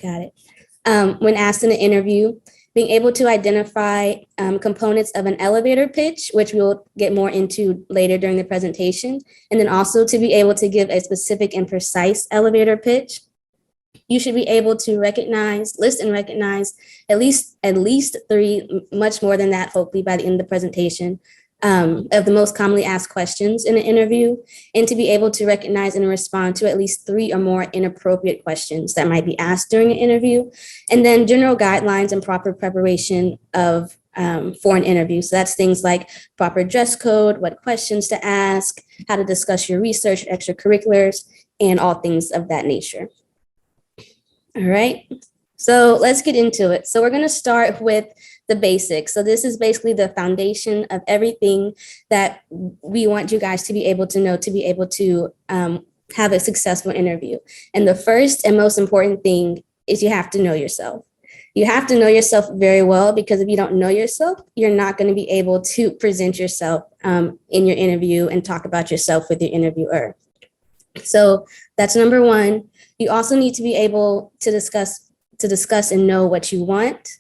Got it. When asked in an interview, being able to identify components of an elevator pitch, which we'll get more into later during the presentation, and then also to be able to give a specific and precise elevator pitch. You should be able to list and recognize at least three, much more than that, hopefully by the end of the presentation, of the most commonly asked questions in an interview, and to be able to recognize and respond to at least 3 or more inappropriate questions that might be asked during an interview, and then general guidelines and proper preparation of for an interview. So that's things like proper dress code, what questions to ask, how to discuss your research, extracurriculars, and all things of that nature. All right, so let's get into it. So we're going to start with the basics. So this is basically the foundation of everything that we want you guys to be able to know, to be able to have a successful interview. And the first and most important thing is you have to know yourself. You have to know yourself very well, because if you don't know yourself, you're not going to be able to present yourself in your interview and talk about yourself with your interviewer. So that's number one. You also need to be able to discuss and know what you want,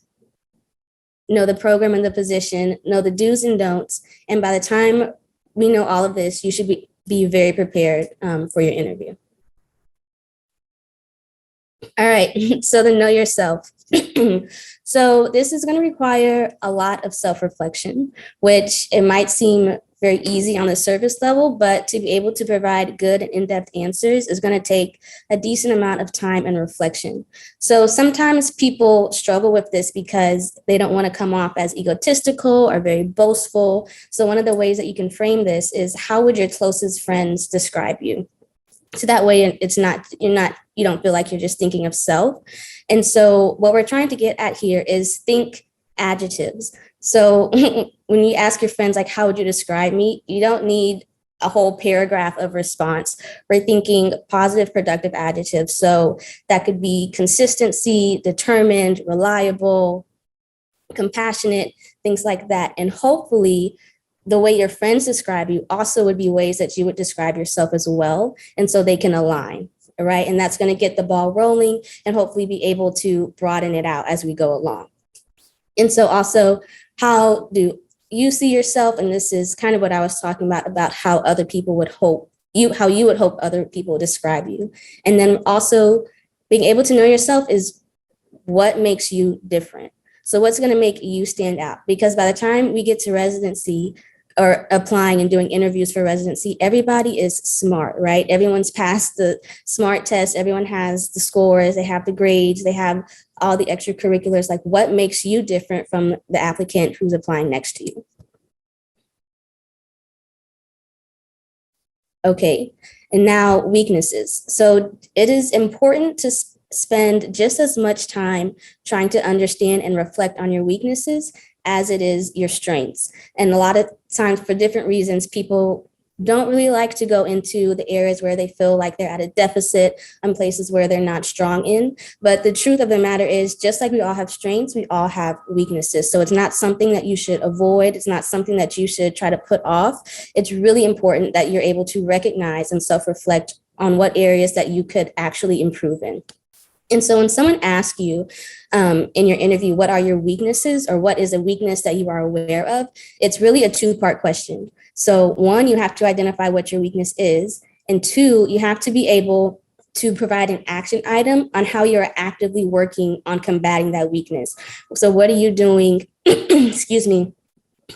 know the program and the position, know the do's and don'ts. And by the time we know all of this, you should be very prepared for your interview. All right, so to know yourself. So this is going to require a lot of self-reflection, which it might seem very easy on the surface level, but to be able to provide good and in-depth answers is going to take a decent amount of time and reflection. So sometimes people struggle with this because they don't want to come off as egotistical or very boastful. So one of the ways that you can frame this is, how would your closest friends describe you? So that way you don't feel like you're just thinking of self. And so what we're trying to get at here is think adjectives. So when you ask your friends, like, how would you describe me? You don't need a whole paragraph of response. We're thinking positive, productive adjectives. So that could be consistency, determined, reliable, compassionate, things like that. And hopefully the way your friends describe you also would be ways that you would describe yourself as well. And so they can align, right? And that's going to get the ball rolling and hopefully be able to broaden it out as we go along. And so also, how do you see yourself? And this is kind of what I was talking about how other people would hope how you would hope other people describe you. And then also being able to know yourself is what makes you different. So what's going to make you stand out? Because by the time we get to residency or applying and doing interviews for residency, everybody is smart, right? Everyone's passed the SMART test. Everyone has the scores, they have the grades, they have all the extracurriculars. Like, what makes you different from the applicant who's applying next to you? Okay, and now weaknesses. So it is important to spend just as much time trying to understand and reflect on your weaknesses as it is your strengths. And a lot of times, for different reasons, people don't really like to go into the areas where they feel like they're at a deficit and places where they're not strong in. But the truth of the matter is, just like we all have strengths, we all have weaknesses. So it's not something that you should avoid. It's not something that you should try to put off. It's really important that you're able to recognize and self-reflect on what areas that you could actually improve in. And so when someone asks you in your interview, what are your weaknesses, or what is a weakness that you are aware of, it's really a two-part question. So one, you have to identify what your weakness is. And two, you have to be able to provide an action item on how you're actively working on combating that weakness. So what are you doing, excuse me,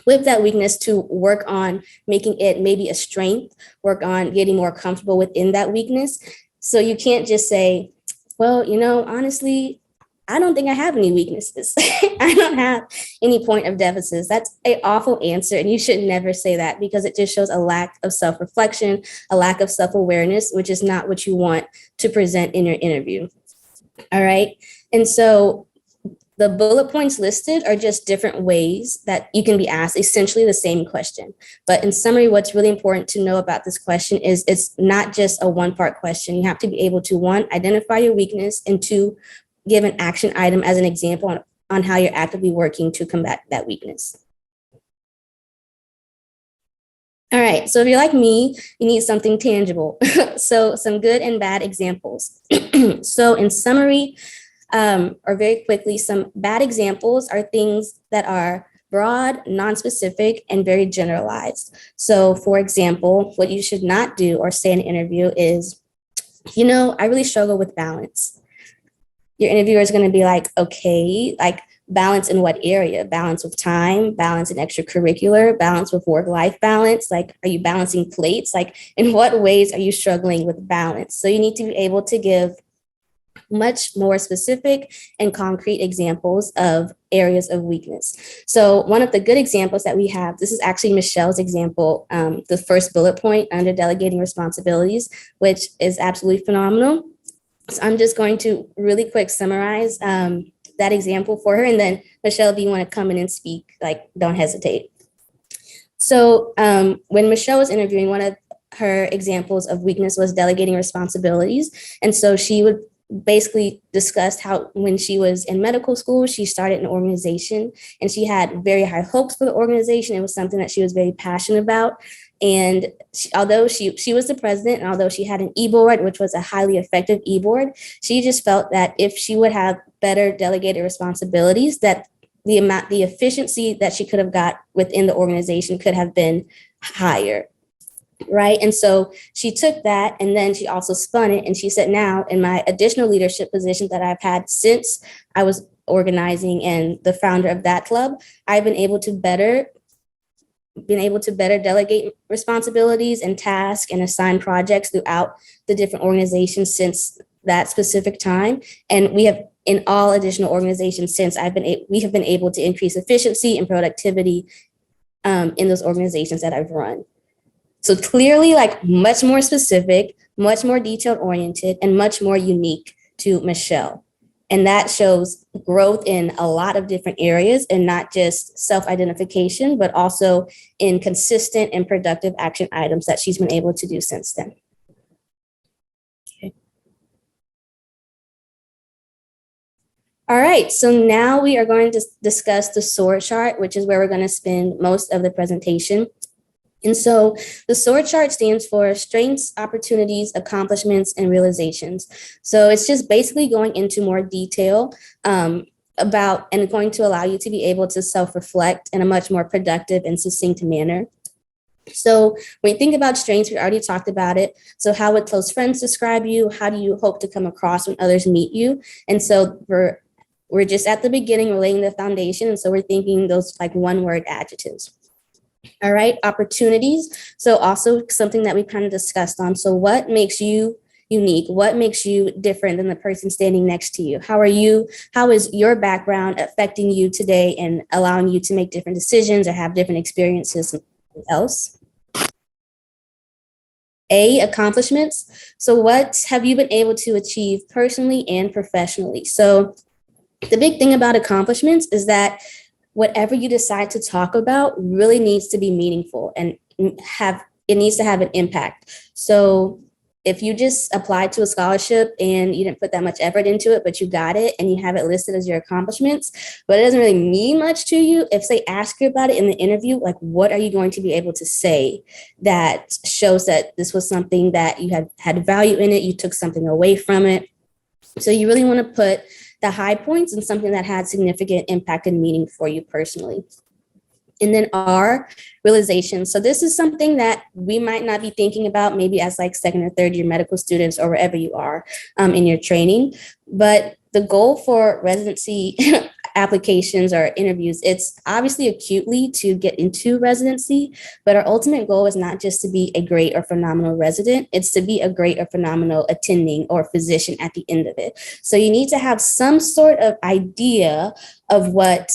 with that weakness to work on making it maybe a strength, work on getting more comfortable within that weakness? So you can't just say, well, honestly, I don't think I have any weaknesses. I don't have any point of deficits. That's an awful answer. And you should never say that, because it just shows a lack of self-reflection, a lack of self-awareness, which is not what you want to present in your interview. All right. And so the bullet points listed are just different ways that you can be asked essentially the same question. But in summary, what's really important to know about this question is it's not just a one-part question. You have to be able to, one, identify your weakness, and two, give an action item as an example on how you're actively working to combat that weakness. All right, so if you're like me, you need something tangible. So some good and bad examples. So in summary, or very quickly, some bad examples are things that are broad, non-specific, and very generalized. So for example, what you should not do or say in an interview is, I really struggle with balance. Your interviewer is going to be like, okay, like balance in what area? Balance with time, balance in extracurricular, balance with work-life balance. Like, are you balancing plates? Like, in what ways are you struggling with balance? So you need to be able to give much more specific and concrete examples of areas of weakness. So one of the good examples that we have, this is actually Michelle's example, the first bullet point under delegating responsibilities, which is absolutely phenomenal. So I'm just going to really quick summarize that example for her. And then Michelle, if you want to come in and speak, like, don't hesitate. So when Michelle was interviewing, one of her examples of weakness was delegating responsibilities. And so she would basically discussed how when she was in medical school, she started an organization and she had very high hopes for the organization. It was something that she was very passionate about. And although she was the president, and although she had an e-board, which was a highly effective e-board, she just felt that if she would have better delegated responsibilities, that the efficiency that she could have got within the organization could have been higher. Right. And so she took that and then she also spun it. And she said, now in my additional leadership position that I've had since I was organizing and the founder of that club, I've been able to better delegate responsibilities and tasks and assign projects throughout the different organizations since that specific time. And we have in all additional organizations since we have been able to increase efficiency and productivity in those organizations that I've run. So clearly, like, much more specific, much more detailed oriented, and much more unique to Michelle. And that shows growth in a lot of different areas and not just self-identification, but also in consistent and productive action items that she's been able to do since then. Okay. All right, so now we are going to discuss the SOAR chart, which is where we're going to spend most of the presentation. And so the SOAR chart stands for strengths, opportunities, accomplishments, and realizations. So it's just basically going into more detail about and going to allow you to be able to self-reflect in a much more productive and succinct manner. So when you think about strengths, we already talked about it. So how would close friends describe you? How do you hope to come across when others meet you? And so we're just at the beginning, we're laying the foundation. And so we're thinking those like one-word adjectives. All right, opportunities. So also something that we kind of discussed on. So what makes you unique? What makes you different than the person standing next to you? How is your background affecting you today and allowing you to make different decisions or have different experiences than else? Accomplishments. So what have you been able to achieve personally and professionally? So the big thing about accomplishments is that whatever you decide to talk about really needs to be meaningful and it needs to have an impact. So if you just applied to a scholarship and you didn't put that much effort into it, but you got it and you have it listed as your accomplishments, but it doesn't really mean much to you, if they ask you about it in the interview, like, what are you going to be able to say that shows that this was something that you had value in it, you took something away from it? So you really want to put the high points and something that had significant impact and meaning for you personally. And then realization. So this is something that we might not be thinking about maybe as like second or third year medical students or wherever you are in your training. But the goal for residency applications or interviews, it's obviously acutely to get into residency, but our ultimate goal is not just to be a great or phenomenal resident, it's to be a great or phenomenal attending or physician at the end of it. So you need to have some sort of idea of what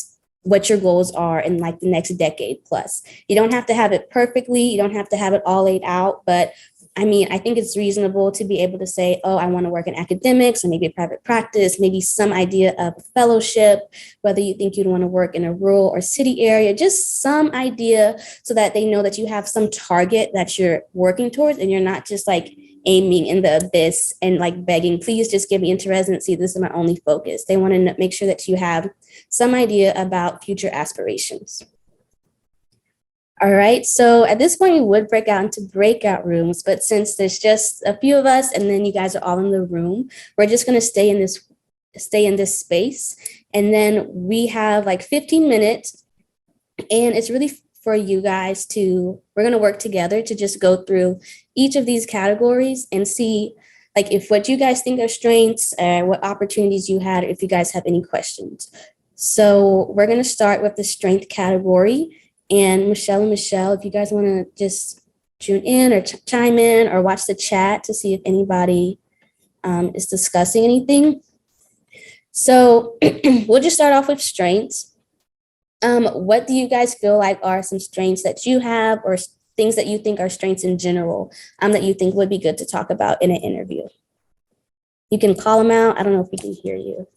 your goals are in like the next decade plus. You don't have to have it perfectly, you don't have to have it all laid out, but I mean, I think it's reasonable to be able to say, oh, I want to work in academics and maybe a private practice, maybe some idea of a fellowship, whether you think you'd want to work in a rural or city area, just some idea so that they know that you have some target that you're working towards and you're not just like aiming in the abyss and like begging, please just get me into residency. This is my only focus. They want to make sure that you have some idea about future aspirations. All right, so at this point, we would break out into breakout rooms, but since there's just a few of us and then you guys are all in the room, we're just going to stay in this stay in this space. And then we have like 15 minutes, and it's really for you guys to, we're going to work together to just go through each of these categories and see like if what you guys think are strengths, what opportunities you had, if you guys have any questions. So we're going to start with the strength category. And Michelle, if you guys want to just tune in or chime in or watch the chat to see if anybody is discussing anything. So we'll just start off with strengths. What do you guys feel like are some strengths that you have, or things that you think are strengths in general, that you think would be good to talk about in an interview? You can call them out. I don't know if we can hear you,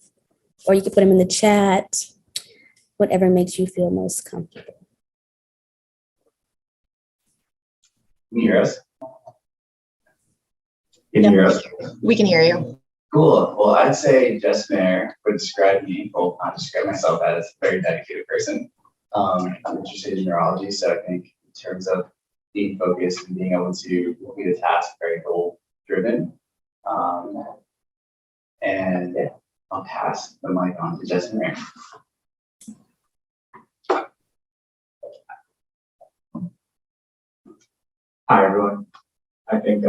or you can put them in the chat, whatever makes you feel most comfortable. Can you hear us? Can you hear us? We can hear you. Cool. Well, I'd say Jess Mayer would describe me, well, I describe myself as a very dedicated person. I'm interested in neurology, so I think in terms of being focused and being able to complete a task, very goal driven. And yeah, I'll pass the mic on to Jess Mayer. Hi, everyone. I think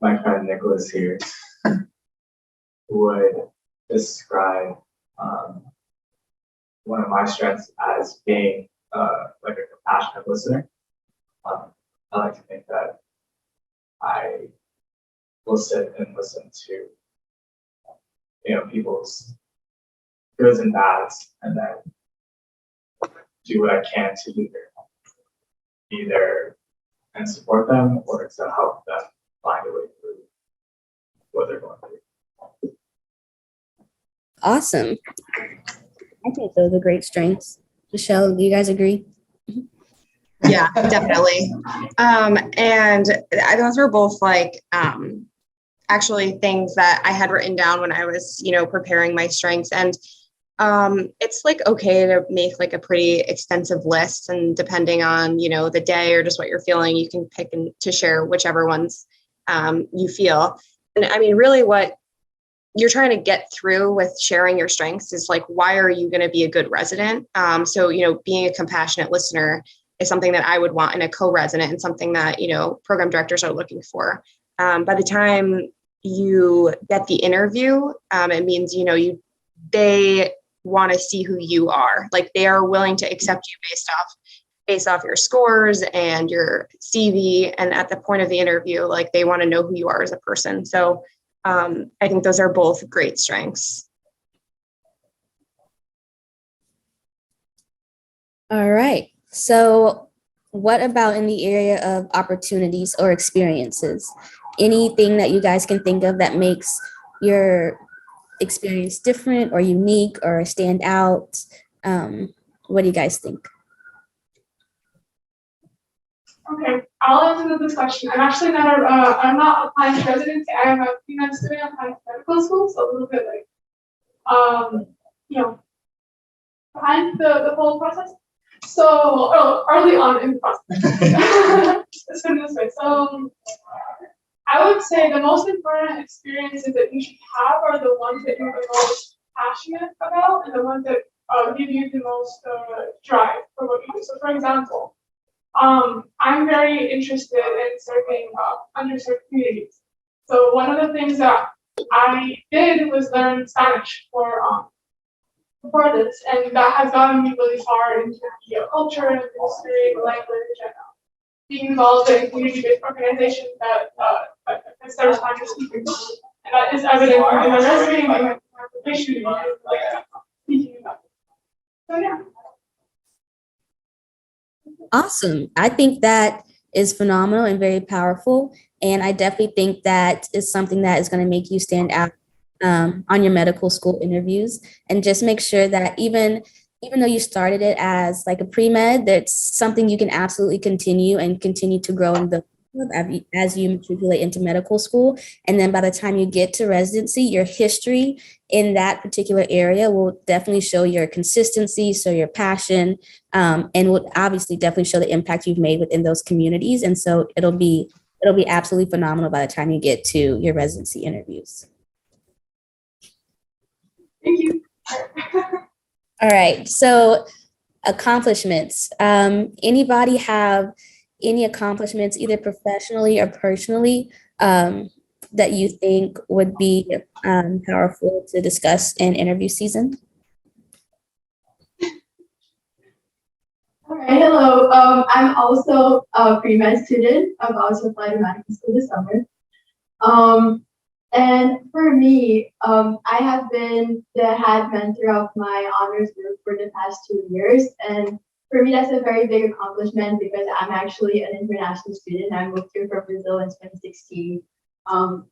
my friend Nicholas here would describe one of my strengths as being like a compassionate listener. I like to think that I will sit and listen to people's goods and bads, and then do what I can to either and support them or to help them find a way through what they're going through. Awesome. I think those are great strengths. Michelle, do you guys agree? Yeah, definitely. And those were both like actually things that I had written down when I was, preparing my strengths. And it's like okay to make like a pretty extensive list, and depending on the day or just what you're feeling, you can pick and to share whichever ones you feel. And I mean, really what you're trying to get through with sharing your strengths is like, why are you going to be a good resident? So being a compassionate listener is something that I would want in a co-resident, and something that program directors are looking for. By the time you get the interview, it means they want to see who you are. Like, they are willing to accept you based off your scores and your CV. And at the point of the interview, like, they want to know who you are as a person. So I think those are both great strengths. All right. So what about in the area of opportunities or experiences? Anything that you guys can think of that makes your experience different or unique or stand out? What do you guys think? Okay, I'll answer this question. I'm actually not I'm not applying to residency. I am a female student applying to medical school, so a little bit like, behind the whole process. So, early on in the process. Let's put it this way. So, I would say the most important experiences that you should have are the ones that you're the most passionate about, and the ones that give you the most drive for what you do. So, for example, I'm very interested in serving underserved communities. So one of the things that I did was learn Spanish for this, and that has gotten me really far into the culture and history, the language, and being involved in community-based organizations that consider Spanish speakers. And that is evident in my resume, in my application, like speaking about it. So yeah. Awesome. I think that is phenomenal and very powerful. And I definitely think that is something that is going to make you stand out on your medical school interviews. And just make sure that even though you started it as like a pre-med, that's something you can absolutely continue to grow in the as you matriculate into medical school. And then by the time you get to residency, your history in that particular area will definitely show your consistency, so your passion, and will obviously definitely show the impact you've made within those communities. And so it'll be absolutely phenomenal by the time you get to your residency interviews. Thank you. All right, so accomplishments. Anybody have any accomplishments, either professionally or personally, that you think would be powerful to discuss in interview season? All right, hello. I'm also a pre-med student. I'm also applying to medical school this summer. And for me, I have been the head mentor of my honors group for the past 2 years. And for me, that's a very big accomplishment because I'm actually an international student. I moved here from Brazil in 2016.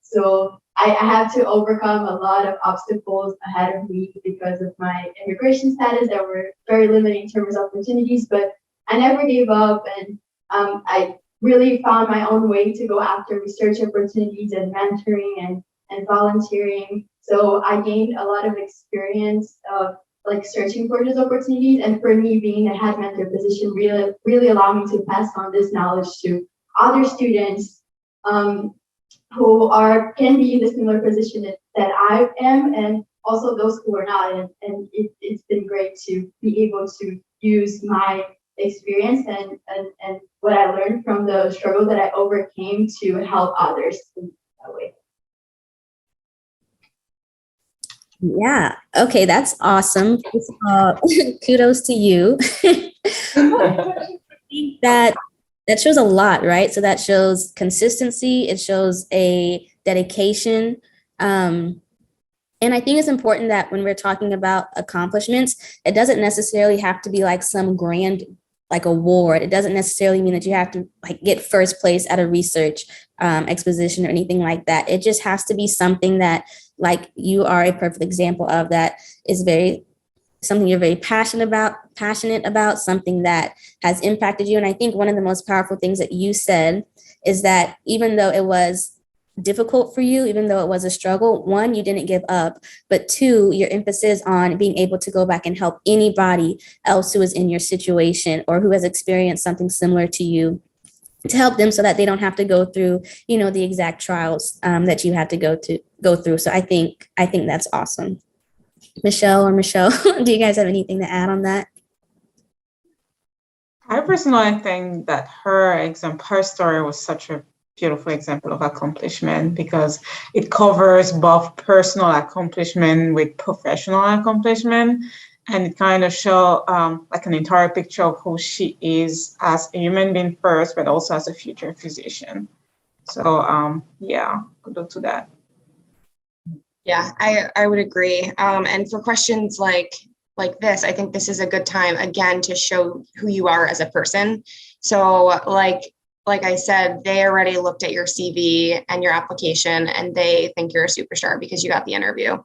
So I had to overcome a lot of obstacles ahead of me because of my immigration status that were very limiting in terms of opportunities, but I never gave up, and I really found my own way to go after research opportunities and mentoring and volunteering. So I gained a lot of experience of like searching for those opportunities. And for me, being a head mentor position really allowed me to pass on this knowledge to other students who can be in a similar position that I am, and also those who are not. And it's been great to be able to use my experience and what I learned from the struggle that I overcame to help others in that way. Yeah. Okay, that's awesome. First of all, kudos to you. I think that shows a lot, right? So that shows consistency. It shows a dedication. And I think it's important that when we're talking about accomplishments, it doesn't necessarily have to be like some grand like award. It doesn't necessarily mean that you have to like get first place at a research exposition or anything like that. It just has to be something that like you are a perfect example of, that is something you're very passionate about, something that has impacted you. And I think one of the most powerful things that you said is that even though it was difficult for you, even though it was a struggle, one, you didn't give up, but two, your emphasis on being able to go back and help anybody else who is in your situation or who has experienced something similar to you, to help them so that they don't have to go through, the exact trials that you had to go through. So I think that's awesome. Michelle, do you guys have anything to add on that? I personally think that her story was such a beautiful example of accomplishment because it covers both personal accomplishment with professional accomplishment, and it kind of shows like an entire picture of who she is as a human being first, but also as a future physician. So yeah, kudos to that. Yeah, I would agree. And for questions like this, I think this is a good time again to show who you are as a person. So like I said, they already looked at your CV and your application and they think you're a superstar because you got the interview.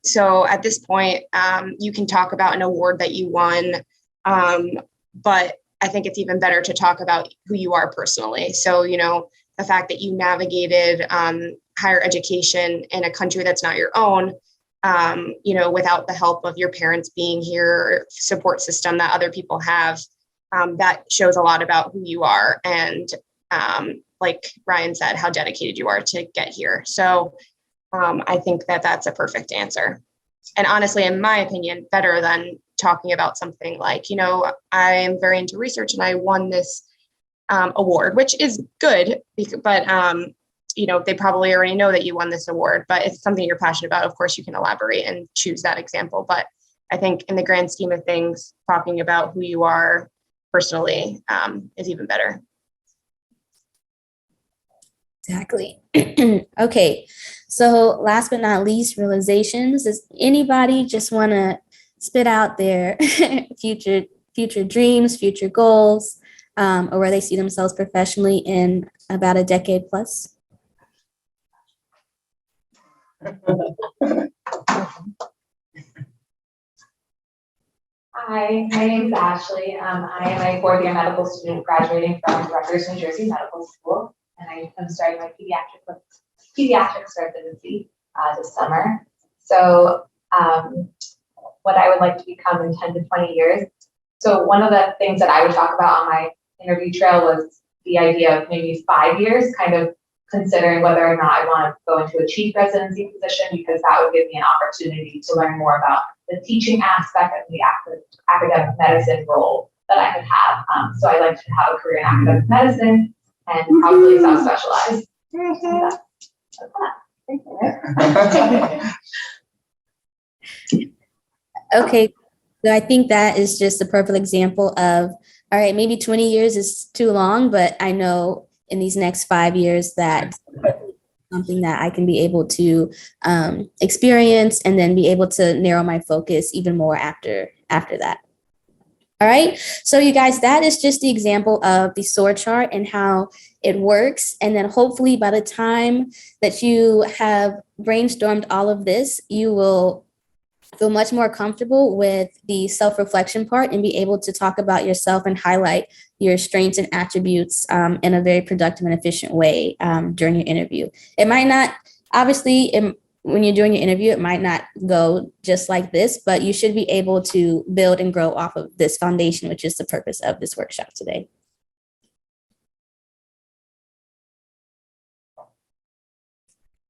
So at this point, you can talk about an award that you won, but I think it's even better to talk about who you are personally. So, the fact that you navigated higher education in a country that's not your own, without the help of your parents being here, support system that other people have, that shows a lot about who you are. And like Ryan said, how dedicated you are to get here. So I think that that's a perfect answer. And honestly, in my opinion, better than talking about something like, I am very into research and I won this award, which is good, but they probably already know that you won this award, but if it's something you're passionate about, of course you can elaborate and choose that example. But I think in the grand scheme of things, talking about who you are personally is even better. Exactly. Okay. So last but not least, realizations. Does anybody just want to spit out their future dreams, future goals, or where they see themselves professionally in about a decade plus? Hi, my name is Ashley. I am a fourth-year medical student graduating from Rutgers, New Jersey Medical School, and I am starting my pediatrics residency this summer. So what I would like to become in 10 to 20 years. So one of the things that I would talk about on my interview trail was the idea of maybe 5 years, kind of considering whether or not I want to go into a chief residency position, because that would give me an opportunity to learn more about the teaching aspect of the academic medicine role that I could have. So I like to have a career in academic medicine and probably subspecialize. That's that. Thank you. Okay, so I think that is just a perfect example of, all right, maybe 20 years is too long, but I know in these next 5 years that something that I can be able to experience and then be able to narrow my focus even more after that. All right, so you guys, that is just the example of the SOAR chart and how it works. And then hopefully by the time that you have brainstormed all of this, you will feel much more comfortable with the self-reflection part and be able to talk about yourself and highlight your strengths and attributes in a very productive and efficient way during your interview. It might not, obviously, when you're doing your interview, it might not go just like this, but you should be able to build and grow off of this foundation, which is the purpose of this workshop today.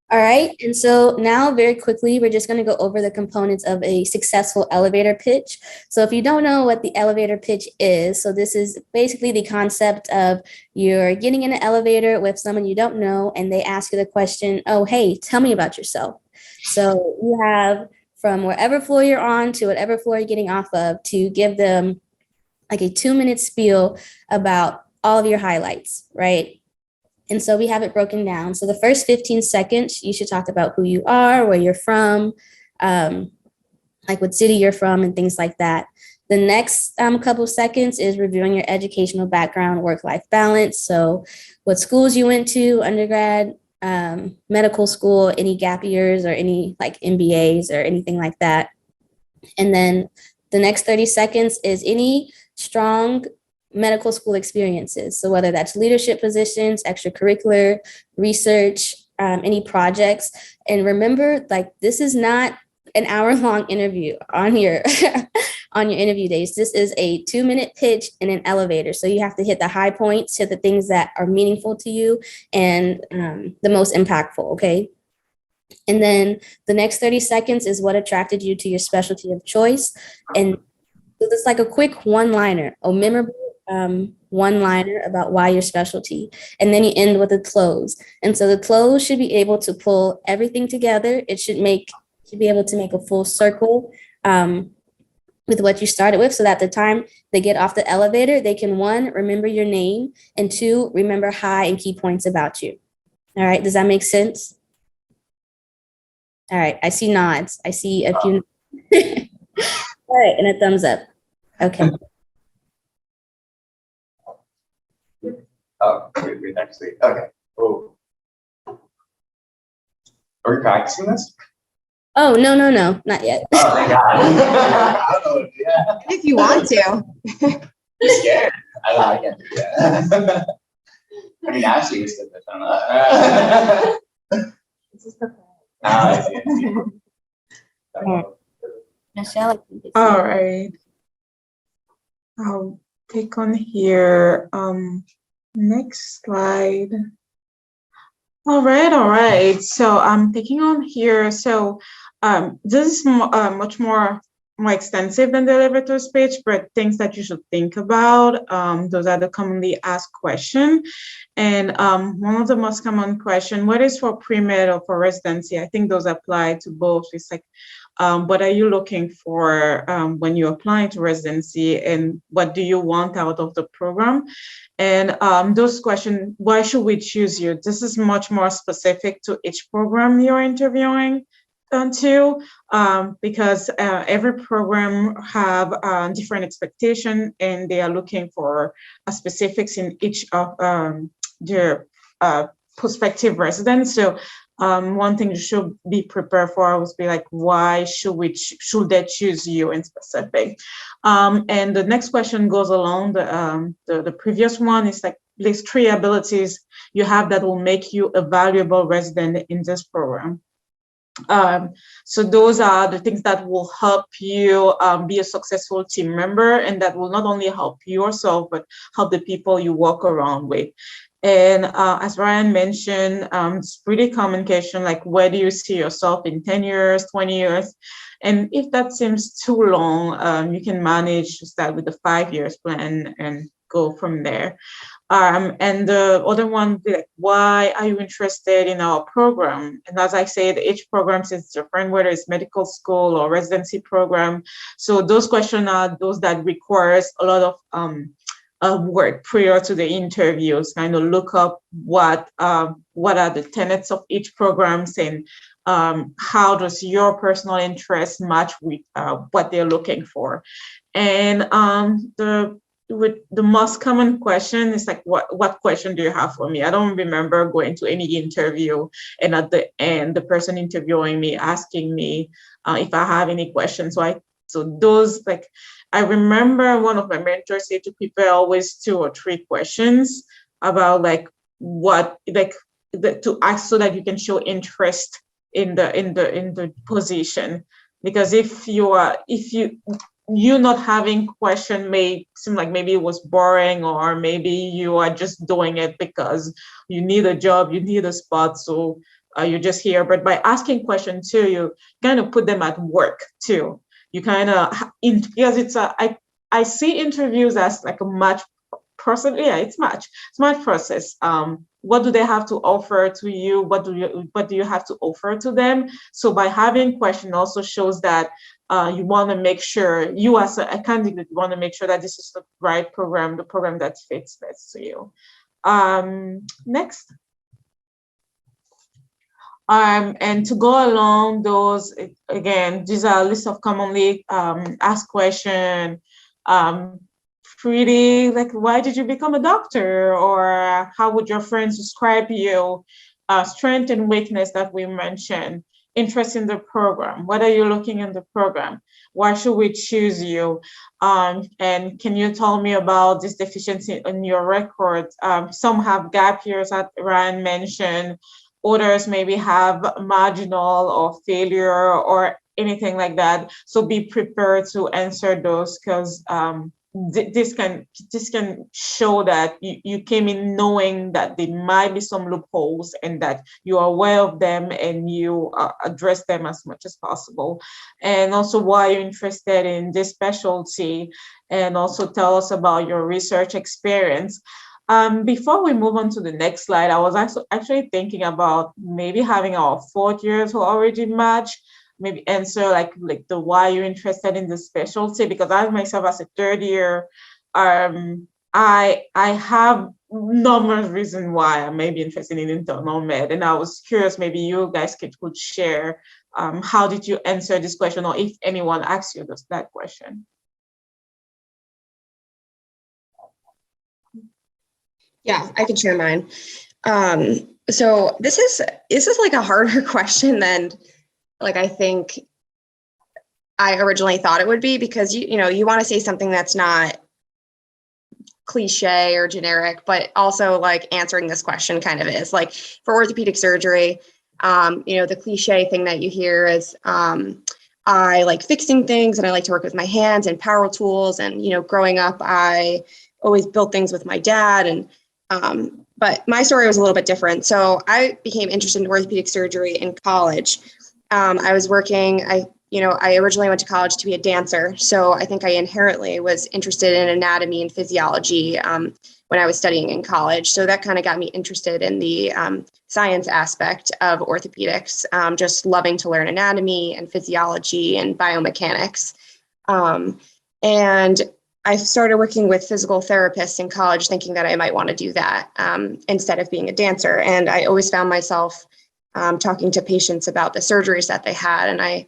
All right, and so now very quickly, we're just going to go over the components of a successful elevator pitch. So if you don't know what the elevator pitch is, so this is basically the concept of you're getting in an elevator with someone you don't know, and they ask you the question, oh, hey, tell me about yourself. So you have from wherever floor you're on to whatever floor you're getting off of to give them like a 2-minute spiel about all of your highlights, right? And so we have it broken down. So the first 15 seconds, you should talk about who you are, where you're from, like what city you're from and things like that. The next couple seconds is reviewing your educational background, work-life balance. So what schools you went to, undergrad, medical school, any gap years or any like MBAs or anything like that. And then the next 30 seconds is any strong medical school experiences. So whether that's leadership positions, extracurricular, research, any projects. And remember, like, this is not an hour-long interview on your on your interview days. This is a 2-minute pitch in an elevator. So you have to hit the high points, hit the things that are meaningful to you and the most impactful, okay? And then the next 30 seconds is what attracted you to your specialty of choice. And so it's like a quick one-liner, a memorable one-liner about why your specialty. And then you end with a close. And so the close should be able to pull everything together. It should be able to make a full circle with what you started with, so that the time they get off the elevator, they can, 1, remember your name, and 2, remember high and key points about you. All right, does that make sense? All right, I see nods. I see a few. All right, and a thumbs up. Okay. Oh, wait, actually, okay. Oh. Are we practicing this? Oh, no, not yet. Oh my God. I don't know. Yeah. If you want to. I'm scared. I can't do that. I mean, Ashley used to pitch on that. This is the I see. Michelle, I think it's All right. I'll take on here. Next slide. All right. So I'm taking on here. So this is much more extensive than the elevator speech, but things that you should think about. Those are the commonly asked questions. And one of the most common questions, what is for pre-med or for residency? I think those apply to both. It's like, what are you looking for when you're applying to residency, and what do you want out of the program? And those questions, why should we choose you? This is much more specific to each program you're interviewing to, because every program have different expectation, and they are looking for specifics in each of their prospective residents. So one thing you should be prepared for would be like, why should they choose you in specific? And the next question goes along the previous one. Is like, list 3 abilities you have that will make you a valuable resident in this program. So those are the things that will help you be a successful team member, and that will not only help yourself, but help the people you work around with. And as Ryan mentioned, it's pretty common question, like, where do you see yourself in 10 years, 20 years? And if that seems too long, you can manage to start with the 5 years plan and go from there. And the other one, like, why are you interested in our program? And as I said, each program is different, whether it's medical school or residency program. So those questions are those that requires a lot of work prior to the interviews, kind of look up what are the tenets of each program, and how does your personal interest match with what they're looking for. And the most common question is like, what question do you have for me? I don't remember going to any interview and at the end, the person interviewing me asking me if I have any questions. So those, like, I remember one of my mentors said to prepare always 2 or 3 questions about like to ask so that you can show interest in the position. Because if you not having question may seem like maybe it was boring, or maybe you are just doing it because you need a job, you need a spot, so you're just here. But by asking questions too, you kind of put them at work too. You kind of, because I see interviews as like a match process. Yeah, it's match process. What do they have to offer to you? What do you have to offer to them? So by having question also shows that you want to make sure, you as a candidate, you want to make sure that this is the right program, the program that fits best to you. Next. And to go along those, again, these are a list of commonly asked questions. Pretty like, why did you become a doctor? Or how would your friends describe you? Strength and weakness that we mentioned. Interest in the program. What are you looking in the program? Why should we choose you? And can you tell me about this deficiency in your record? Some have gap years, that Ryan mentioned. Others maybe have marginal or failure or anything like that. So be prepared to answer those, because this can show that you came in knowing that there might be some loopholes and that you are aware of them and you address them as much as possible. And also why you're interested in this specialty, and also tell us about your research experience. Before we move on to the next slide, I was actually thinking about maybe having our 4th years who already match, maybe answer like the why you're interested in the specialty, because I myself as a 3rd year, I have numerous reasons why I may be interested in internal med, and I was curious, maybe you guys could share how did you answer this question, or if anyone asked you that question. Yeah, I can share mine. So this is like a harder question than like I think I originally thought it would be, because you want to say something that's not cliche or generic, but also like answering this question kind of is. Like for orthopedic surgery, the cliche thing that you hear is I like fixing things and I like to work with my hands and power tools, and growing up I always built things with my dad, and but my story was a little bit different. So I became interested in orthopedic surgery in college. I was working, I originally went to college to be a dancer. So I think I inherently was interested in anatomy and physiology when I was studying in college. So that kind of got me interested in the science aspect of orthopedics, just loving to learn anatomy and physiology and biomechanics. And I started working with physical therapists in college, thinking that I might want to do that instead of being a dancer. And I always found myself talking to patients about the surgeries that they had. And I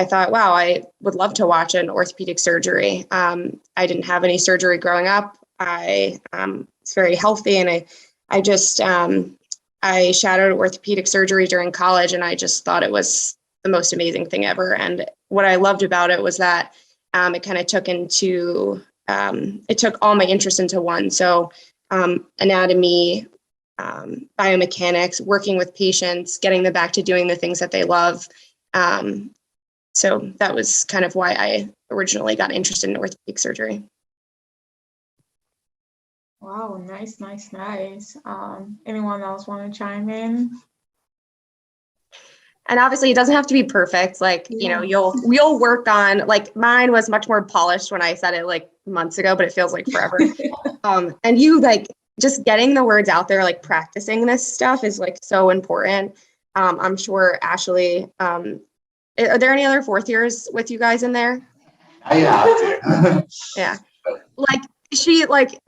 thought, wow, I would love to watch an orthopedic surgery. I didn't have any surgery growing up. I was very healthy, and I just I shadowed orthopedic surgery during college, and I just thought it was the most amazing thing ever. And what I loved about it was that it kind of took all my interests into one. So anatomy, biomechanics, working with patients, getting them back to doing the things that they love. So that was kind of why I originally got interested in orthopedic surgery. Wow, nice. Anyone else want to chime in? And obviously it doesn't have to be perfect. Like, Yeah. you'll work on, like, mine was much more polished when I said it like months ago, but it feels like forever. And you, like, just getting the words out there, like practicing this stuff is like so important. I'm sure Ashley, are there any other fourth years with you guys in there? I have to. Yeah. Like,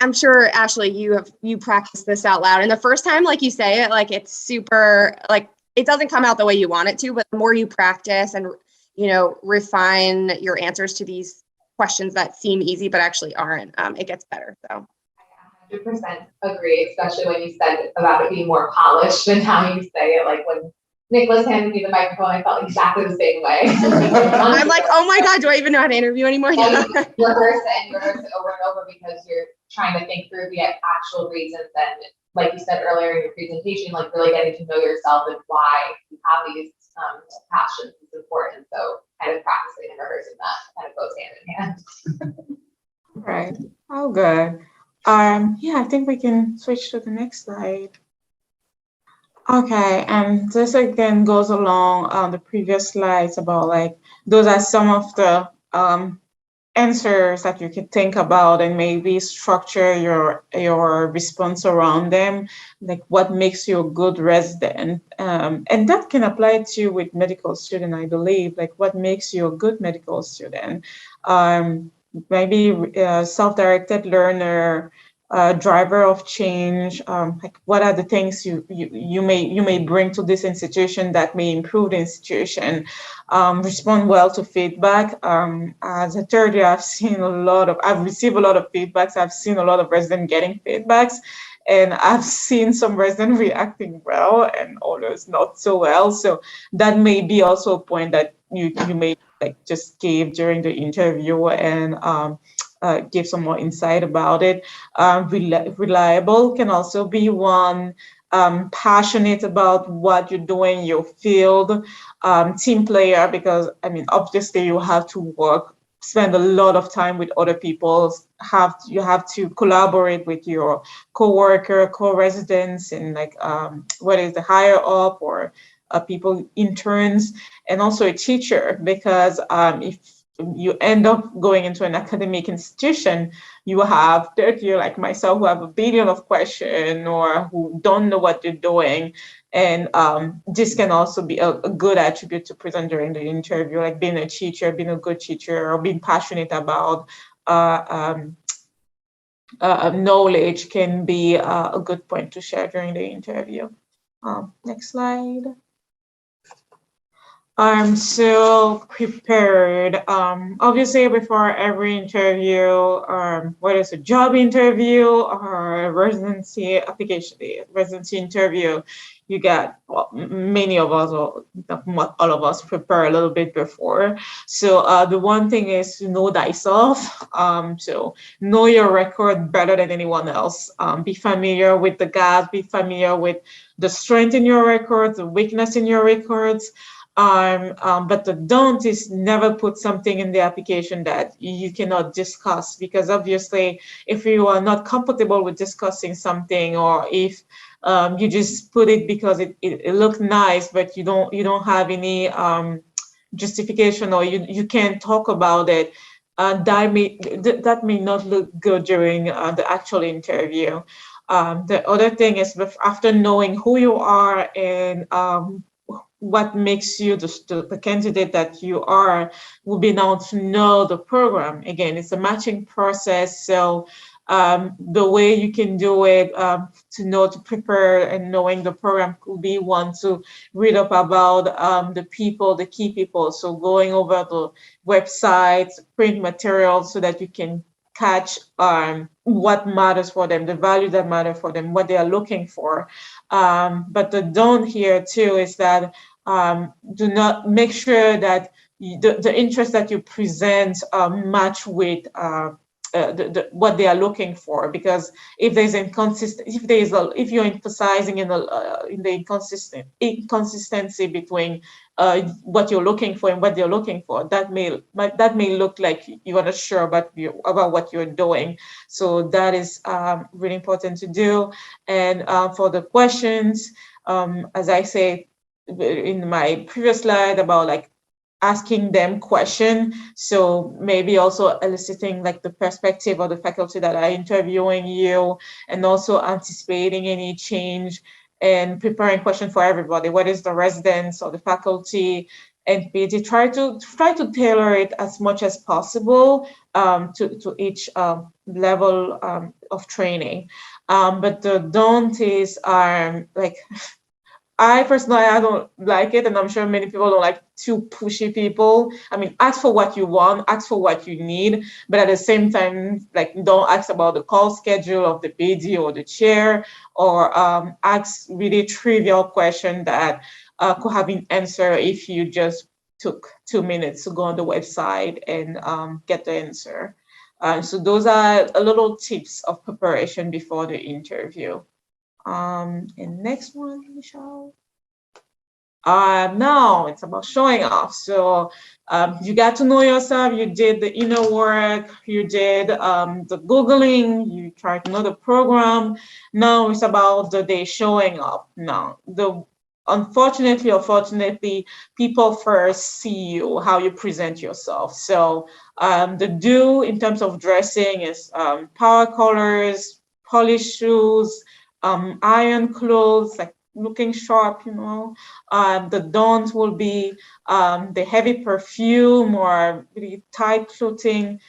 I'm sure Ashley, you practice this out loud. And the first time, like, you say it, like, it's super, like, it doesn't come out the way you want it to, but the more you practice and, refine your answers to these questions that seem easy, but actually aren't, it gets better. So. 100% agree, especially when you said about it being more polished and how you say it. Like when Nicholas handed me the microphone, I felt exactly the same way. I'm like, oh my God, do I even know how to interview anymore? And you rehearse it over and over because you're trying to think through the actual reasons. And like you said earlier in your presentation, like really getting to know yourself and why you have these passions is important. So kind of practicing and rehearsing that kind of goes hand in hand. Right. Oh, good. Yeah, I think we can switch to the next slide. Okay, and this again goes along the previous slides about like those are some of the answers that you can think about and maybe structure your response around them, like what makes you a good resident. And that can apply to with medical student, I believe, like what makes you a good medical student. Maybe self-directed learner, driver of change, like what are the things you may bring to this institution that may improve the institution, respond well to feedback. As a third year, I've received a lot of feedbacks. I've seen a lot of residents getting feedbacks, and I've seen some residents reacting well and others not so well. So that may be also a point that you may like just give during the interview and give some more insight about it. Reliable can also be one. Passionate about what you're doing, your field. Team player, because I mean, obviously you have to spend a lot of time with other people. You have to collaborate with your co-worker, co-residents, and like whether it's the higher up or people interns, and also a teacher, because if you end up going into an academic institution, you have third year like myself who have a billion of questions or who don't know what they're doing. And this can also be a good attribute to present during the interview, like being a teacher, being a good teacher, or being passionate about knowledge can be a good point to share during the interview. Next slide. I'm so prepared. Obviously, before every interview, whether it's a job interview or a residency application, residency interview, you get many of us, or not all of us, prepare a little bit before. So the one thing is to know thyself. So know your record better than anyone else. Be familiar with the gaps. Be familiar with the strength in your records, the weakness in your records. But the don't is never put something in the application that you cannot discuss, because obviously if you are not comfortable with discussing something, or if you just put it because it looks nice, but you don't have any justification, or you can't talk about it, that may not look good during the actual interview. The other thing is, after knowing who you are and what makes you the candidate that you are, will be now to know the program. Again, it's a matching process. So the way you can do it, to prepare and knowing the program, could be one to read up about the key people. So going over the websites, print materials, so that you can catch what matters for them, the value that matter for them, what they are looking for. But the don't here too is that do not make sure that the interest that you present match with what they are looking for, because if there's if you're emphasizing in the inconsistency between what you're looking for and what they're looking for. That may look like you're not sure about what you're doing. So that is really important to do. And for the questions, as I say in my previous slide about like asking them question, so maybe also eliciting like the perspective of the faculty that are interviewing you, and also anticipating any change and preparing question for everybody, whether it's the residents or the faculty, and basically try to tailor it as much as possible to each level of training. But the don't is like I personally, I don't like it, and I'm sure many people don't like too pushy people. I mean, ask for what you want, ask for what you need, but at the same time, like don't ask about the call schedule of the BD or the chair, or ask really trivial question that could have been answered if you just took 2 minutes to go on the website and get the answer. So those are a little tips of preparation before the interview. And next one, Michelle. No, it's about showing off. So you got to know yourself. You did the inner work. You did the Googling. You tried to know the program. Now it's about the day showing off. Now, unfortunately or fortunately, people first see you, how you present yourself. So the do in terms of dressing is power colors, polished shoes, iron clothes, like looking sharp, the don't will be the heavy perfume or really tight clothing.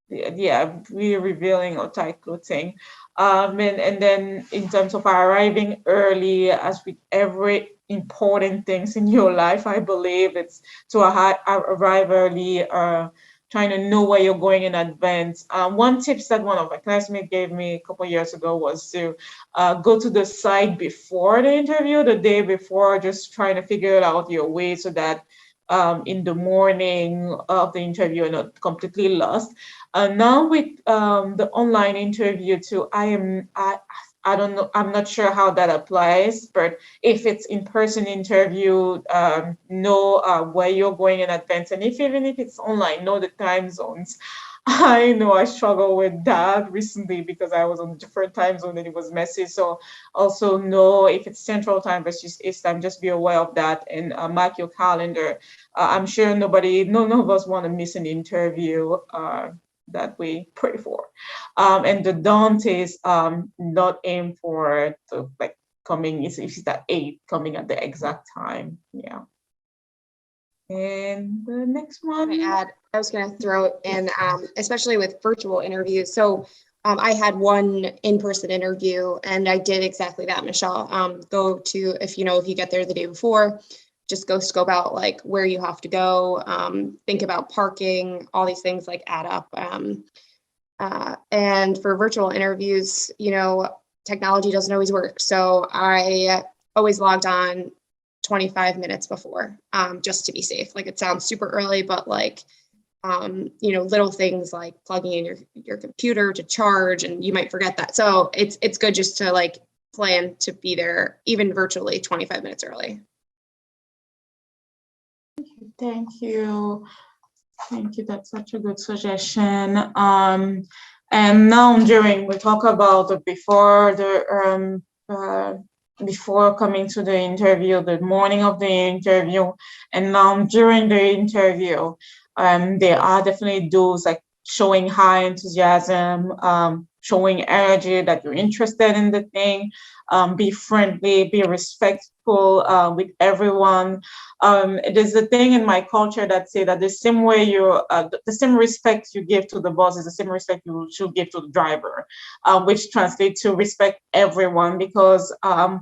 Really revealing or tight clothing. And then in terms of arriving early, as with every important things in your life, I believe it's to arrive early, trying to know where you're going in advance. One tips that one of my classmates gave me a couple of years ago was to go to the site before the interview, the day before, just trying to figure out your way so that in the morning of the interview you're not completely lost. Now with the online interview too, I don't know, I'm not sure how that applies, but if it's in-person interview, know where you're going in advance. And even if it's online, know the time zones. I know I struggle with that recently because I was on a different time zone and it was messy. So also know if it's Central Time versus East Time, just be aware of that and mark your calendar. I'm sure none of us want to miss an interview that we pray for. And the don't is not aim for the like coming, if it's at 8, coming at the exact time. Yeah. And the next one. I was going to throw in, especially with virtual interviews. So I had one in-person interview and I did exactly that, Michelle. Go to, if you get there the day before, just go scope out like where you have to go, think about parking, all these things like add up. And for virtual interviews, technology doesn't always work. So I always logged on 25 minutes before, just to be safe. Like it sounds super early, but like, little things like plugging in your computer to charge, and you might forget that. So it's good just to like plan to be there even virtually 25 minutes early. Thank you. That's such a good suggestion. And now we talk about the before coming to the interview, the morning of the interview, and now during the interview. There are definitely those like showing high enthusiasm, showing energy that you're interested in the thing, be friendly, be respectful with everyone. There's a thing in my culture that say that the same way the same respect you give to the boss is the same respect you should give to the driver, which translates to respect everyone, because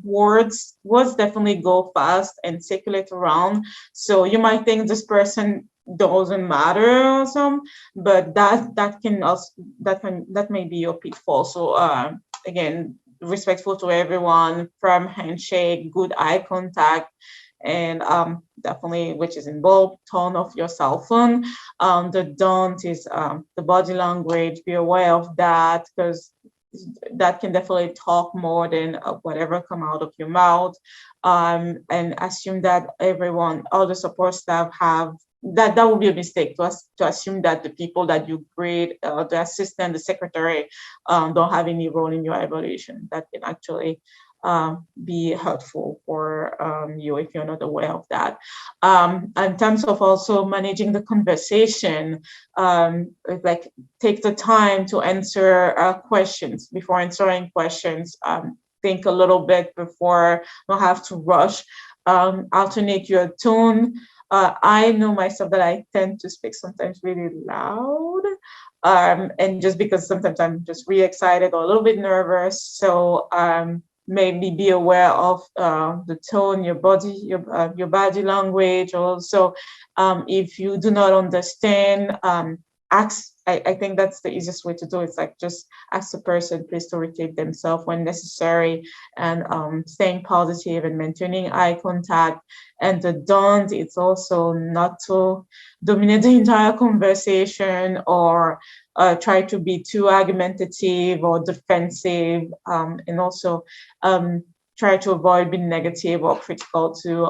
words definitely go fast and circulate around. So you might think this person doesn't matter or some, but that may be your pitfall. So again, respectful to everyone, firm handshake, good eye contact, and definitely, which is involved, turn off your cell phone. The don't is the body language. Be aware of that, because that can definitely talk more than whatever come out of your mouth, and assume that all the support staff have, that would be a mistake to assume that the people that you grade, the assistant, the secretary, don't have any role in your evaluation. That can actually be hurtful for you if you're not aware of that. In terms of also managing the conversation, like take the time to answer questions before answering questions. Think a little bit before, don't have to rush. Alternate your tone. I know myself that I tend to speak sometimes really loud. And just because sometimes I'm just really excited or a little bit nervous. So maybe be aware of the tone, your body language. Also, if you do not understand, ask. I think that's the easiest way to do it. It's like just ask the person, please, to repeat themselves when necessary, and staying positive and maintaining eye contact. And the don't, it's also not to dominate the entire conversation or try to be too argumentative or defensive, and also try to avoid being negative or critical to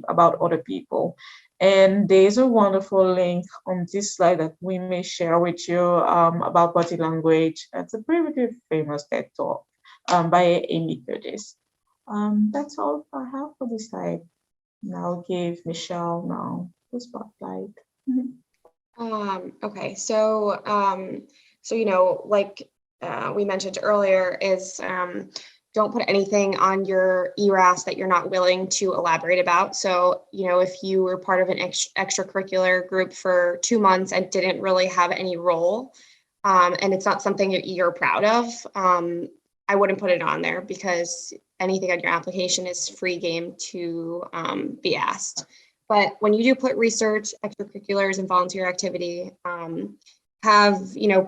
about other people. And there's a wonderful link on this slide that we may share with you about body language. It's a pretty famous TED Talk by Amy Curtis. That's all I have for this slide. Now give Michelle now the spotlight. Okay, so like we mentioned earlier, is don't put anything on your ERAS that you're not willing to elaborate about. So, if you were part of an extracurricular group for 2 months and didn't really have any role, and it's not something you're proud of, I wouldn't put it on there, because anything on your application is free game to be asked. But when you do put research, extracurriculars, and volunteer activity, have,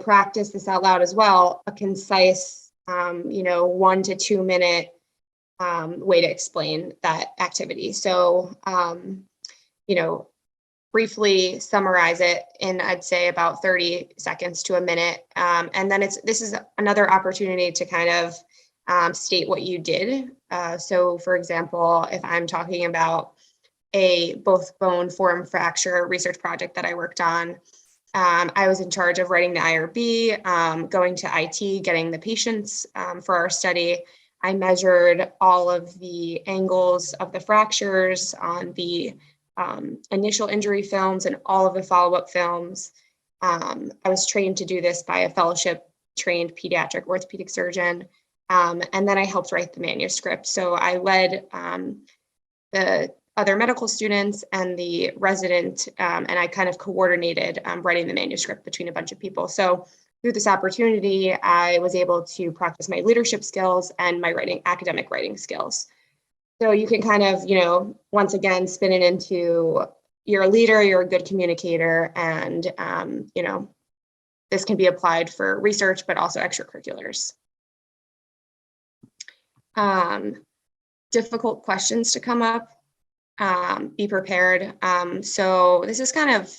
practice this out loud as well, a concise 1 to 2 minute way to explain that activity. So, briefly summarize it in, I'd say, about 30 seconds to a minute. And then this is another opportunity to kind of state what you did. So, for example, if I'm talking about a both bone forum fracture research project that I worked on, I was in charge of writing the IRB, going to IT, getting the patients for our study. I measured all of the angles of the fractures on the initial injury films and all of the follow-up films. I was trained to do this by a fellowship-trained pediatric orthopedic surgeon. And then I helped write the manuscript. So I led the other medical students and the resident, and I kind of coordinated writing the manuscript between a bunch of people. So through this opportunity, I was able to practice my leadership skills and my academic writing skills. So you can kind of, once again, spin it into you're a leader, you're a good communicator, and, this can be applied for research, but also extracurriculars. Difficult questions to come up. Be prepared. So this is kind of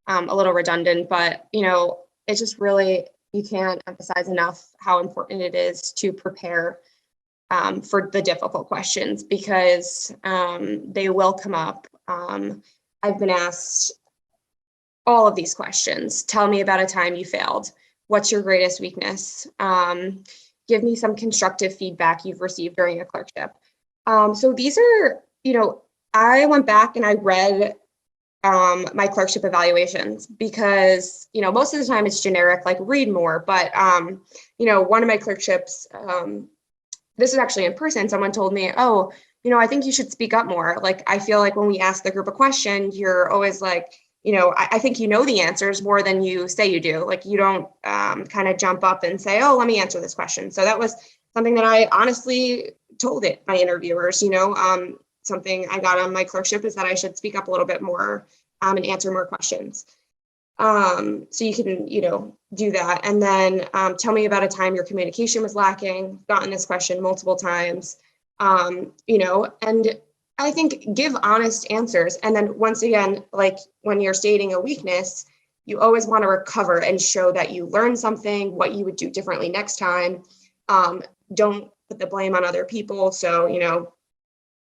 a little redundant, but it's just really, you can't emphasize enough how important it is to prepare for the difficult questions, because they will come up. I've been asked all of these questions. Tell me about a time you failed. What's your greatest weakness? Give me some constructive feedback you've received during a clerkship. So these are, I went back and I read my clerkship evaluations, because, most of the time it's generic, like read more. But, one of my clerkships, this is actually in person, someone told me, oh, I think you should speak up more. Like, I feel like when we ask the group a question, you're always like, I think the answers more than you say you do. Like, you don't kind of jump up and say, oh, let me answer this question. So that was something that I honestly told my interviewers, something I got on my clerkship is that I should speak up a little bit more and answer more questions. So you can, do that. And then tell me about a time your communication was lacking. Gotten this question multiple times, and I think give honest answers. And then once again, like when you're stating a weakness, you always want to recover and show that you learned something, what you would do differently next time. Don't put the blame on other people. So,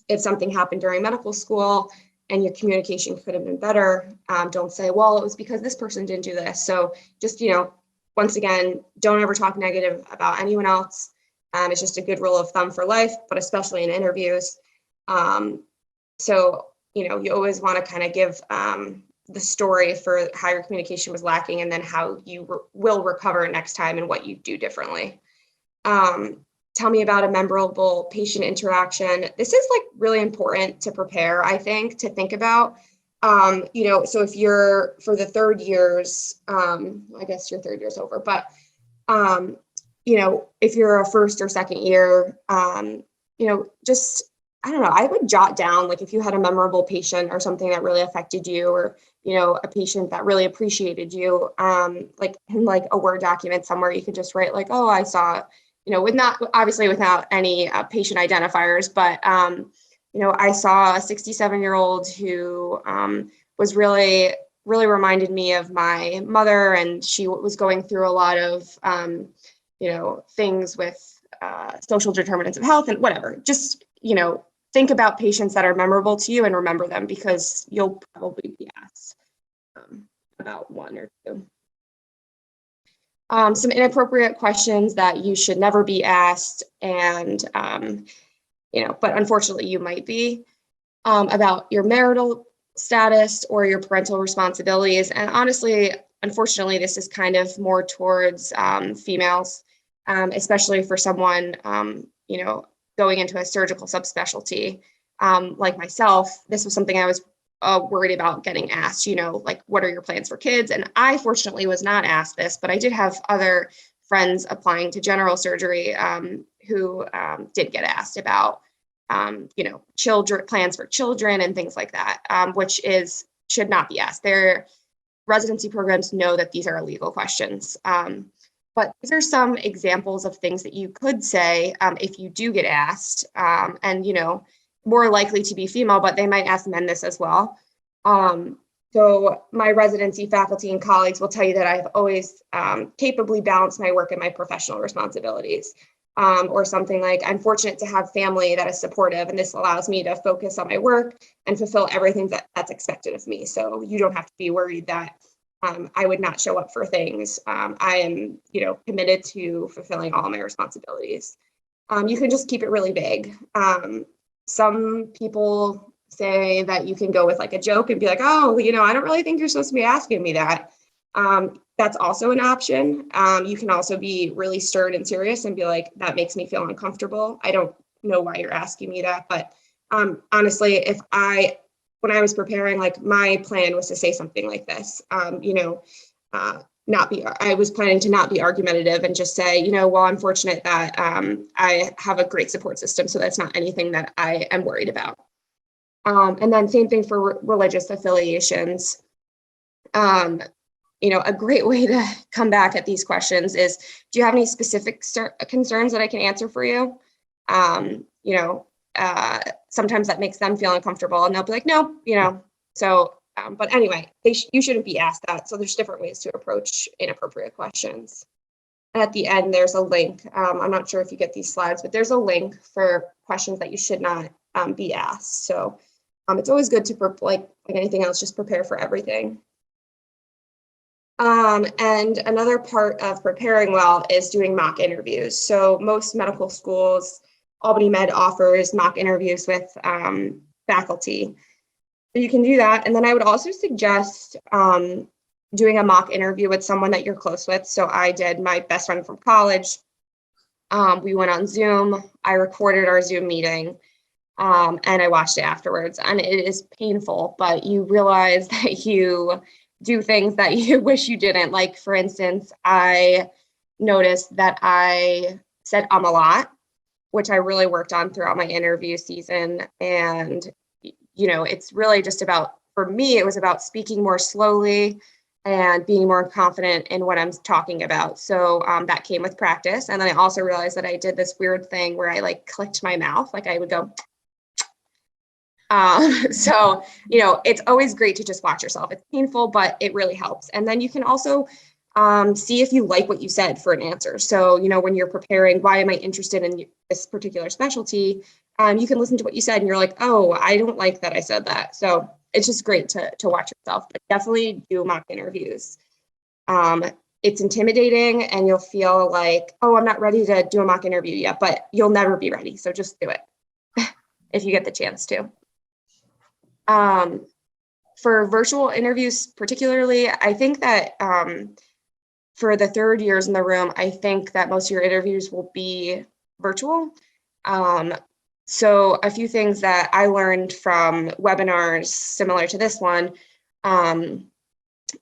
if something happened during medical school and your communication could have been better, don't say, well, it was because this person didn't do this. So just, once again, don't ever talk negative about anyone else. It's just a good rule of thumb for life, but especially in interviews. So, you always want to kind of give the story for how your communication was lacking and then how you will recover next time and what you do differently. Tell me about a memorable patient interaction. This is like really important to prepare, I think, to think about. So if you're for the third years, I guess your third year's over, but if you're a first or second year, just, I don't know, I would jot down, like if you had a memorable patient or something that really affected you, or, a patient that really appreciated you, like in like a Word document somewhere, you could just write like, oh, I saw, without any patient identifiers, but, I saw a 67-year-old who was really reminded me of my mother, and she was going through a lot of, things with social determinants of health and whatever. Just, think about patients that are memorable to you and remember them, because you'll probably be asked about one or two. Some inappropriate questions that you should never be asked, and, but unfortunately you might be, about your marital status or your parental responsibilities. And honestly, unfortunately, this is kind of more towards females, especially for someone, going into a surgical subspecialty. Like myself, this was something I was worried about getting asked, like, what are your plans for kids? And I fortunately was not asked this, but I did have other friends applying to general surgery who did get asked about, children, plans for children and things like that, which should not be asked. Their residency programs know that these are illegal questions. But these are some examples of things that you could say if you do get asked, and, more likely to be female, but they might ask men this as well. So my residency faculty and colleagues will tell you that I've always capably balanced my work and my professional responsibilities. Or something like, I'm fortunate to have family that is supportive, and this allows me to focus on my work and fulfill everything that's expected of me. So you don't have to be worried that I would not show up for things. I am, committed to fulfilling all my responsibilities. You can just keep it really vague. Some people say that you can go with like a joke and be like, oh, I don't really think you're supposed to be asking me that. That's also an option. You can also be really stern and serious and be like, that makes me feel uncomfortable. I don't know why you're asking me that. But honestly, when I was preparing, like my plan was to say something like this, I was planning to not be argumentative and just say, well, I'm fortunate that I have a great support system. So that's not anything that I am worried about. And then same thing for religious affiliations. A great way to come back at these questions is, do you have any specific concerns that I can answer for you? Sometimes that makes them feel uncomfortable and they'll be like, no, so, but anyway, you shouldn't be asked that. So there's different ways to approach inappropriate questions. And at the end, there's a link. I'm not sure if you get these slides, but there's a link for questions that you should not be asked. So it's always good to, like anything else, just prepare for everything. And another part of preparing well is doing mock interviews. So most medical schools, Albany Med offers mock interviews with faculty. So you can do that. And then I would also suggest doing a mock interview with someone that you're close with. So I did my best friend from college. We went on Zoom. I recorded our Zoom meeting and I watched it afterwards. And it is painful, but you realize that you do things that you wish you didn't. Like, for instance, I noticed that I said a lot, which I really worked on throughout my interview season. And, it's really just about, for me, it was about speaking more slowly and being more confident in what I'm talking about. So that came with practice. And then I also realized that I did this weird thing where I like clicked my mouth, like I would go. So, it's always great to just watch yourself. It's painful, but it really helps. And then you can also See if you like what you said for an answer. So, you know, when you're preparing, why am I interested in this particular specialty? You can listen to what you said and you're like, oh, I don't like that I said that. So it's just great to watch yourself, but definitely do mock interviews. It's intimidating and you'll feel like, oh, I'm not ready to do a mock interview yet, but you'll never be ready. So just do it if you get the chance to. For virtual interviews particularly, I think that for the third years in the room, I think that most of your interviews will be virtual. So a few things that I learned from webinars similar to this one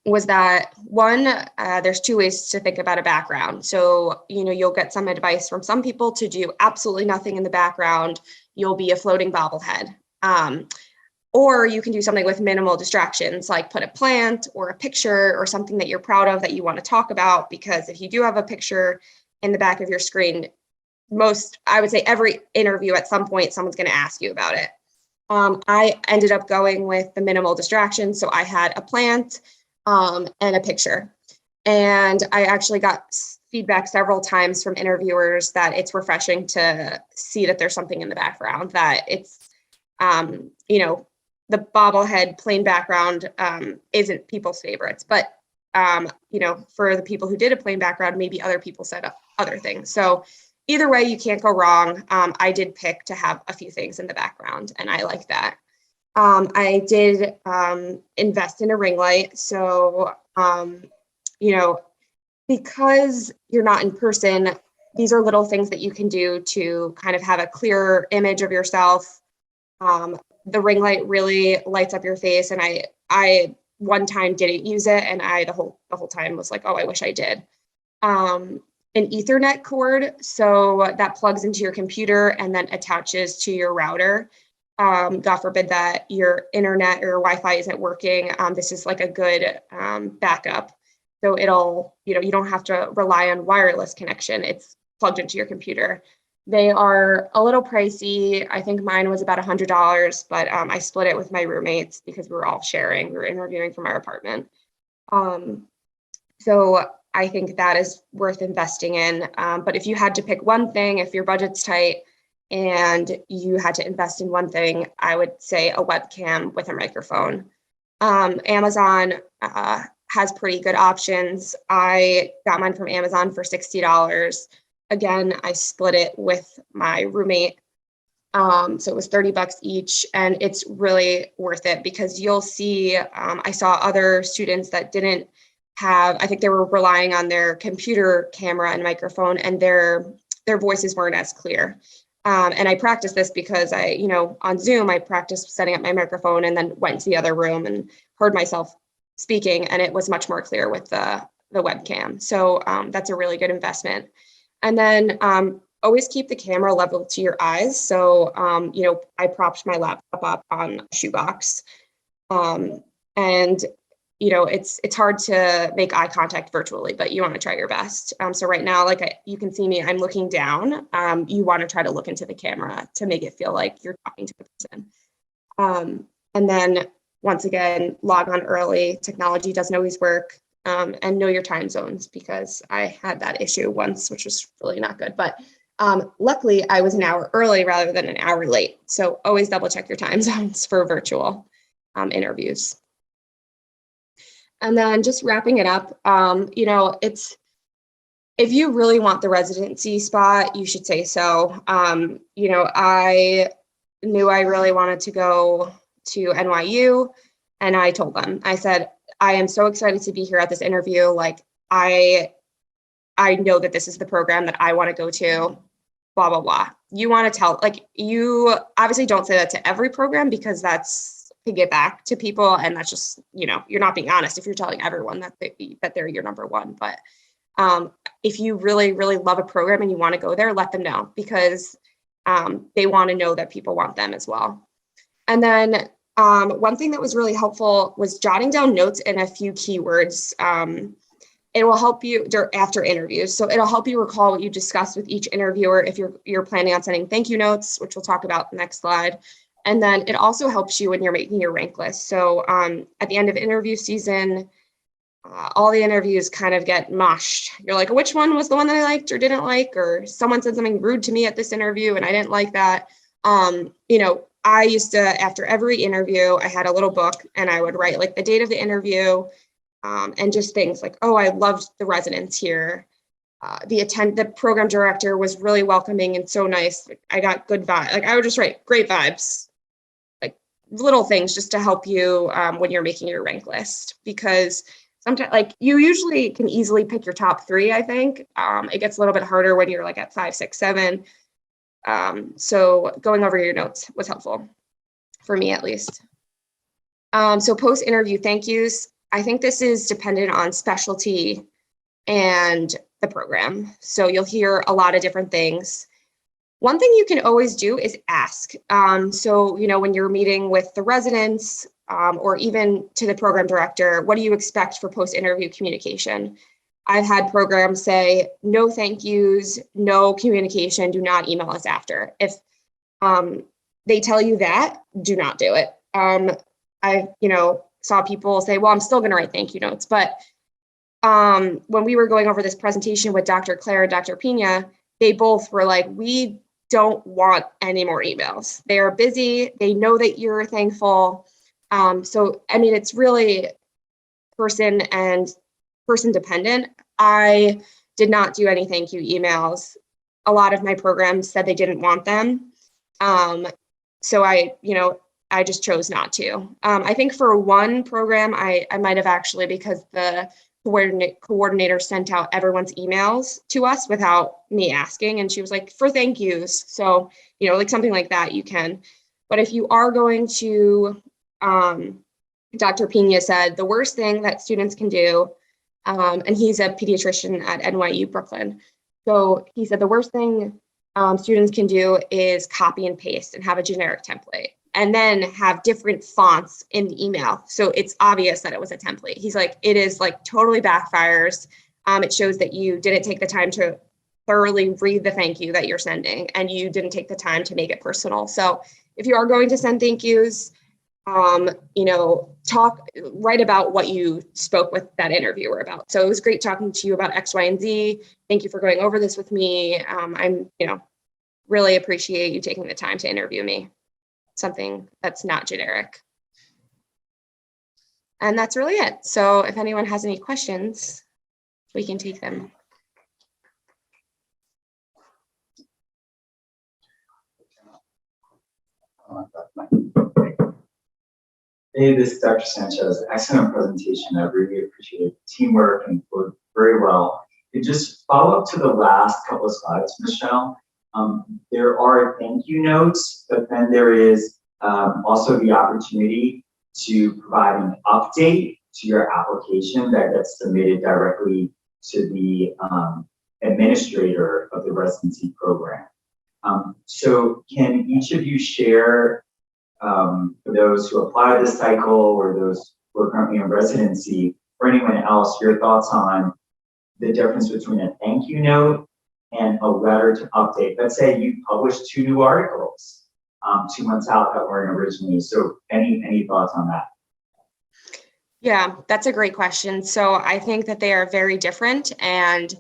was that one, there's two ways to think about a background. So, you know, you'll get some advice from some people to do absolutely nothing in the background. You'll be a floating bobblehead. Or you can do something with minimal distractions, like put a plant or a picture or something that you're proud of that you want to talk about. Because if you do have a picture in the back of your screen, I would say every interview at some point, someone's going to ask you about it. I ended up going with the minimal distractions. So I had a plant and a picture. And I actually got feedback several times from interviewers that it's refreshing to see that there's something in the background, that it's, you know, the bobblehead plain background isn't people's favorites, but you know, for the people who did a plain background, maybe other people said other things. So either way, you can't go wrong. I did pick to have a few things in the background, and I like that. I did invest in a ring light. So, you know, because you're not in person, these are little things that you can do to kind of have a clearer image of yourself. The ring light really lights up your face, and I one time didn't use it, and the whole time was like, oh, I wish I did. An Ethernet cord, so that plugs into your computer and then attaches to your router. God forbid that your internet or Wi-Fi isn't working. This is like a good backup. So it'll, you know, you don't have to rely on wireless connection. It's plugged into your computer. They are a little pricey. I think mine was about $100, but I split it with my roommates because we were all sharing. We were interviewing from our apartment. So I think that is worth investing in. But if you had to pick one thing, if your budget's tight and you had to invest in one thing, I would say a webcam with a microphone. Amazon has pretty good options. I got mine from Amazon for $60. Again, I split it with my roommate. So it was $30 each, and it's really worth it because you'll see, I saw other students that didn't have, I think they were relying on their computer camera and microphone, and their voices weren't as clear. And I practiced this because you know, on Zoom, I practiced setting up my microphone and then went to the other room and heard myself speaking, and it was much more clear with the webcam. So that's a really good investment. And then always keep the camera level to your eyes. So, you know, I propped my laptop up on a shoebox. And, you know, it's hard to make eye contact virtually, but you want to try your best. So right now, like you can see me, I'm looking down. You want to try to look into the camera to make it feel like you're talking to the person. And then once again, log on early. Technology doesn't always work. And know your time zones, because I had that issue once, which was really not good. But luckily, I was an hour early rather than an hour late. So always double check your time zones for virtual interviews. And then just wrapping it up, you know, if you really want the residency spot, you should say so. You know, I knew I really wanted to go to NYU, and I told them, I said, I am so excited to be here at this interview. Like, I know that this is the program that I want to go to, blah, blah, blah. You want to tell, like, you obviously don't say that to every program because that's to get back to people. And that's just, you know, you're not being honest if you're telling everyone that they're your number one. But if you really, really love a program and you want to go there, let them know, because they want to know that people want them as well. And then one thing that was really helpful was jotting down notes and a few keywords. It will help you after interviews. So it'll help you recall what you discussed with each interviewer if you're planning on sending thank you notes, which we'll talk about the next slide. And then it also helps you when you're making your rank list. So at the end of interview season, all the interviews kind of get mushed. You're like, which one was the one that I liked or didn't like, or someone said something rude to me at this interview and I didn't like that. You know, I used to, after every interview, I had a little book and I would write like the date of the interview, and just things like, oh, I loved the residents here. The program director was really welcoming and so nice. I got good vibes. Like I would just write great vibes, like little things just to help you when you're making your rank list, because sometimes like you usually can easily pick your top 3, I think. It gets a little bit harder when you're like at 5, 6, 7. So going over your notes was helpful for me, at least. So post-interview thank yous. I think this is dependent on specialty and the program. So you'll hear a lot of different things. One thing you can always do is ask. So, you know, when you're meeting with the residents, or even to the program director, what do you expect for post-interview communication? I've had programs say, no thank yous, no communication, do not email us after. If they tell you that, do not do it. I, you know, saw people say, well, I'm still gonna write thank you notes. But when we were going over this presentation with Dr. Claire and Dr. Pina, they both were like, we don't want any more emails. They are busy, they know that you're thankful. So, I mean, it's really person dependent. I did not do any thank you emails. A lot of my programs said they didn't want them. So I just chose not to. I think for one program, I might have actually, because the coordinator sent out everyone's emails to us without me asking. And she was like, for thank yous. So, you know, like something like that you can. But if you are going to, Dr. Pina said, the worst thing that students can do, and he's a pediatrician at NYU Brooklyn. So he said the worst thing students can do is copy and paste and have a generic template, and then have different fonts in the email. So it's obvious that it was a template. He's like, it is like totally backfires. It shows that you didn't take the time to thoroughly read the thank you that you're sending, and you didn't take the time to make it personal. So if you are going to send thank yous, you know, write about what you spoke with that interviewer about. So it was great talking to you about X, Y, and Z. Thank you for going over this with me. I'm, you know, really appreciate you taking the time to interview me. Something that's not generic. And that's really it. So if anyone has any questions, we can take them. Hey, this is Dr. Sanchez. Excellent presentation. I really appreciate the teamwork and worked very well. And just follow up to the last couple of slides, Michelle. There are thank you notes, but then there is also the opportunity to provide an update to your application that gets submitted directly to the administrator of the residency program. So can each of you share, for those who apply this cycle or those who are currently in residency, or anyone else, your thoughts on the difference between a thank you note and a letter to update? Let's say you published 2 new articles 2 months out that weren't originally. So any thoughts on that? Yeah, that's a great question. So I think that they are very different. And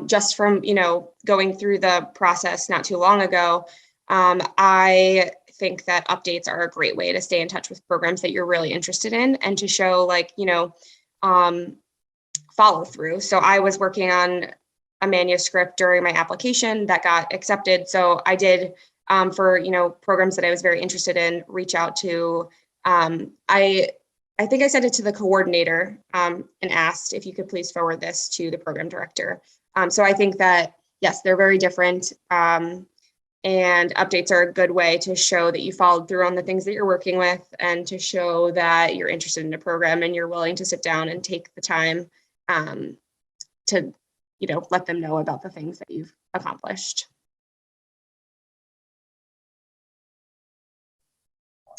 just from, you know, going through the process not too long ago, I think that updates are a great way to stay in touch with programs that you're really interested in and to show, like, you know, follow through. So I was working on a manuscript during my application that got accepted. So I did, for, you know, programs that I was very interested in, reach out to, I think I sent it to the coordinator and asked if you could please forward this to the program director. So I think that, yes, they're very different. And updates are a good way to show that you followed through on the things that you're working with, and to show that you're interested in a program and you're willing to sit down and take the time to, you know, let them know about the things that you've accomplished.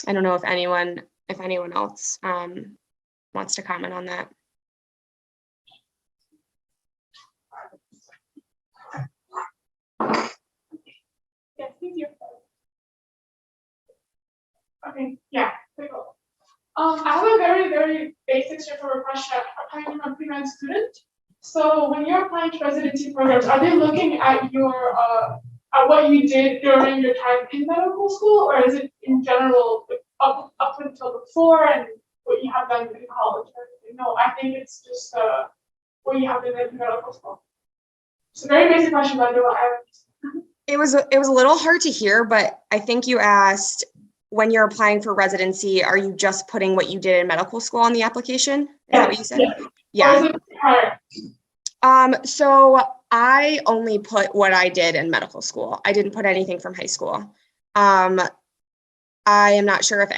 I don't know if anyone else wants to comment on that. Yes, thank you. Okay, yeah, take a look. I have a very, very basic straightforward question. I'm coming from a pre-med student. So when you're applying to residency programs, are they looking at your at what you did during your time in medical school, or is it in general like, up until before and what you have done in college or anything? No, I think it's just what you have done in medical school. It's a very basic question, but I know It was a little hard to hear, but I think you asked, when you're applying for residency, are you just putting what you did in medical school on the application? Is that what you said? Yeah. Or is it prior? So I only put what I did in medical school. I didn't put anything from high school. I am not sure if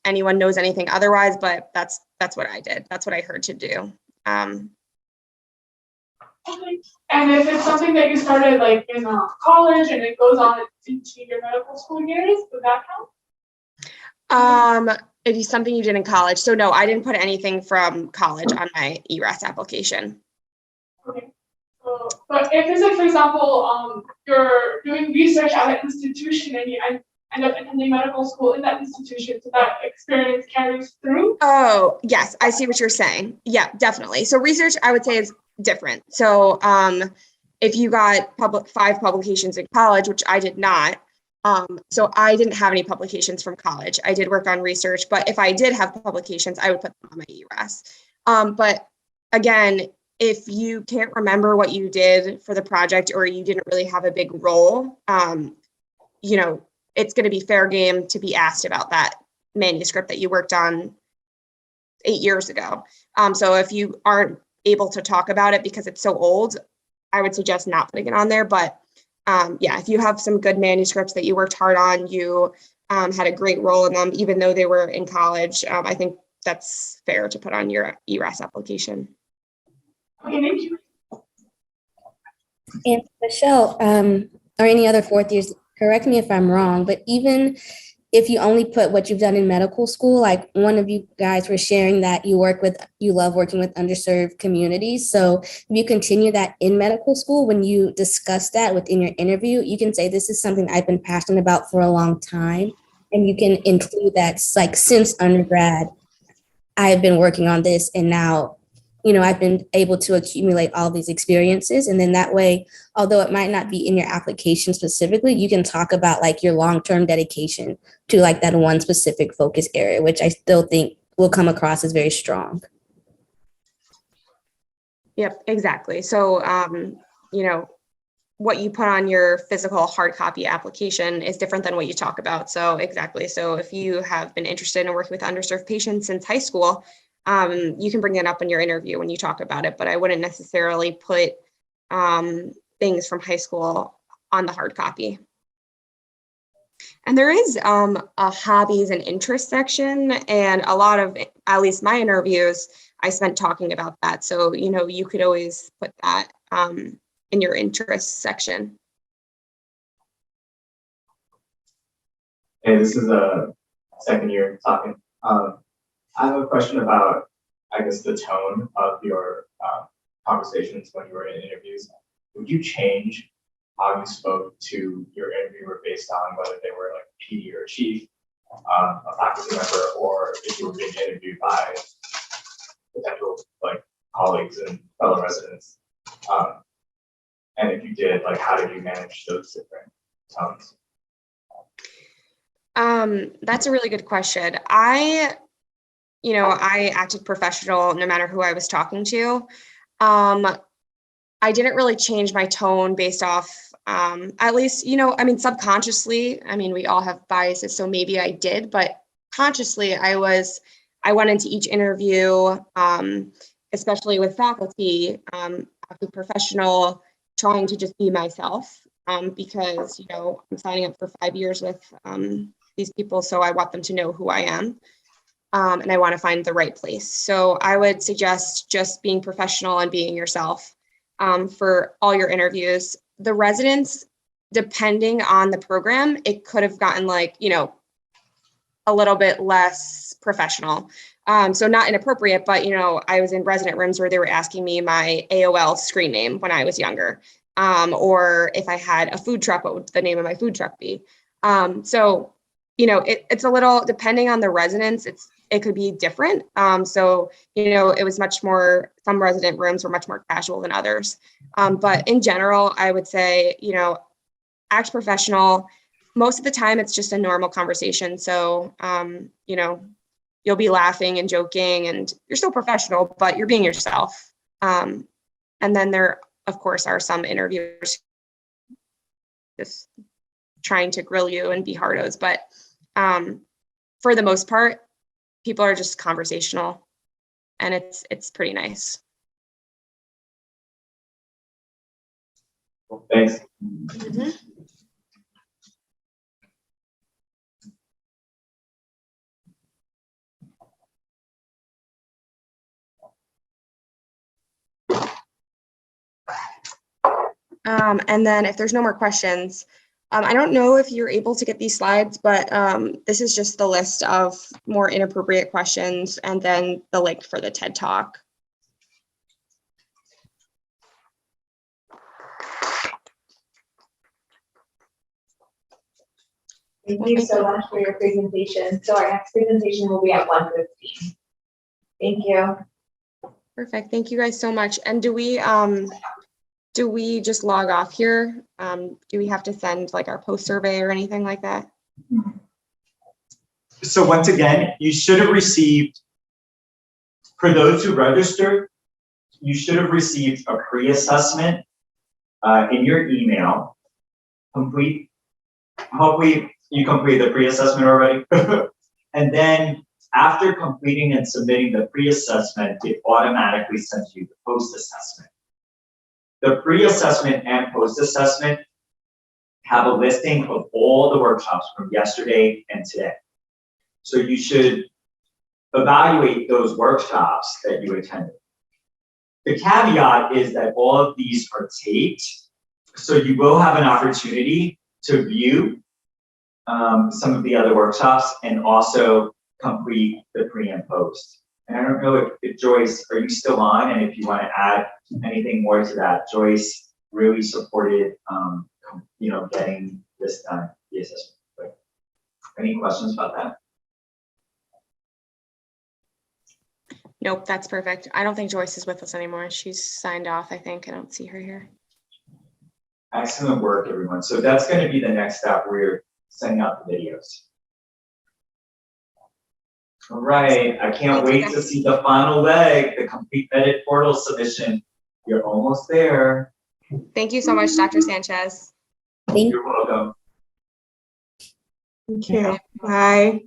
anyone knows anything otherwise, but that's what I did. That's what I heard to do. Okay. And if it's something that you started like in college and it goes on into your medical school years, would that count? It is something you did in college. So no, I didn't put anything from college on my ERAS application. Okay. But if it's like, for example, you're doing research at an institution and you end up attending medical school in that institution, so that experience carries through? Oh, yes, I see what you're saying. Yeah, definitely. So research, I would say, is different. So if you got 5 publications in college, which I did not, so I didn't have any publications from college. I did work on research, but if I did have publications, I would put them on my ERAS. But again, if you can't remember what you did for the project or you didn't really have a big role, you know, it's going to be fair game to be asked about that manuscript that you worked on 8 years ago. So if you aren't able to talk about it because it's so old, I would suggest not putting it on there. But yeah, if you have some good manuscripts that you worked hard on, you had a great role in them, even though they were in college, I think that's fair to put on your ERAS application. Okay, thank you. And Michelle, or any other fourth years, correct me if I'm wrong, but even if you only put what you've done in medical school, like one of you guys were sharing that you love working with underserved communities. So if you continue that in medical school, when you discuss that within your interview, you can say, this is something I've been passionate about for a long time. And you can include that, like, since undergrad, I've been working on this, and now, you know, I've been able to accumulate all these experiences. And then that way, although it might not be in your application specifically, you can talk about like your long-term dedication to like that one specific focus area, which I still think will come across as very strong. Yep, exactly. So, you know, what you put on your physical hard copy application is different than what you talk about. So exactly. So if you have been interested in working with underserved patients since high school, you can bring it up in your interview when you talk about it, but I wouldn't necessarily put things from high school on the hard copy. And there is a hobbies and interests section, and a lot of, at least my interviews, I spent talking about that. So, you know, you could always put that in your interests section. Hey, this is a second year talking. I have a question about, I guess, the tone of your conversations when you were in interviews. Would you change how you spoke to your interviewer based on whether they were like PD or chief, a faculty member, or if you were being interviewed by potential like colleagues and fellow residents? And if you did, like, how did you manage those different tones? That's a really good question. I acted professional no matter who I was talking to. I didn't really change my tone based off, at least, you know, I mean, subconsciously, I mean, we all have biases, so maybe I did, but consciously I went into each interview, especially with faculty, acting professional, trying to just be myself, because, you know, I'm signing up for 5 years with these people, so I want them to know who I am. And I want to find the right place. So I would suggest just being professional and being yourself for all your interviews. The residents, depending on the program, it could have gotten like, you know, a little bit less professional. So not inappropriate, but, you know, I was in resident rooms where they were asking me my AOL screen name when I was younger. Or if I had a food truck, what would the name of my food truck be? So, you know, it's a little, depending on the residents, it's it could be different. So, you know, it was much more, some resident rooms were much more casual than others. But in general, I would say, you know, act professional. Most of the time, it's just a normal conversation. So, you know, you'll be laughing and joking and you're still professional, but you're being yourself. And then there, of course, are some interviewers just trying to grill you and be hardos. But for the most part, people are just conversational and it's pretty nice. Well, thanks. And then if there's no more questions, I don't know if you're able to get these slides, but this is just the list of more inappropriate questions and then the link for the TED Talk. Thank you so much for your presentation. So our next presentation will be at 1:15. Thank you. Perfect. Thank you guys so much. And do we just log off here? Do we have to send like our post survey or anything like that? So once again, you should have received, for those who registered, you should have received a pre-assessment in your email. Hopefully you complete the pre-assessment already. And then after completing and submitting the pre-assessment, it automatically sends you the post-assessment. The pre-assessment and post-assessment have a listing of all the workshops from yesterday and today. So you should evaluate those workshops that you attended. The caveat is that all of these are taped, so you will have an opportunity to view some of the other workshops and also complete the pre and post. And I don't know if Joyce, are you still on? And if you want to add anything more to that, Joyce really supported, you know, getting this done, the assessment. But any questions about that? Nope, that's perfect. I don't think Joyce is with us anymore. She's signed off, I think. I don't see her here. Excellent work, everyone. So that's going to be the next step. We're sending out the videos. All right, I can't wait to see the final leg, the complete vetted portal submission. You're almost there. Thank you so much, Dr. Sanchez. Thank You're welcome. Thank you. Bye.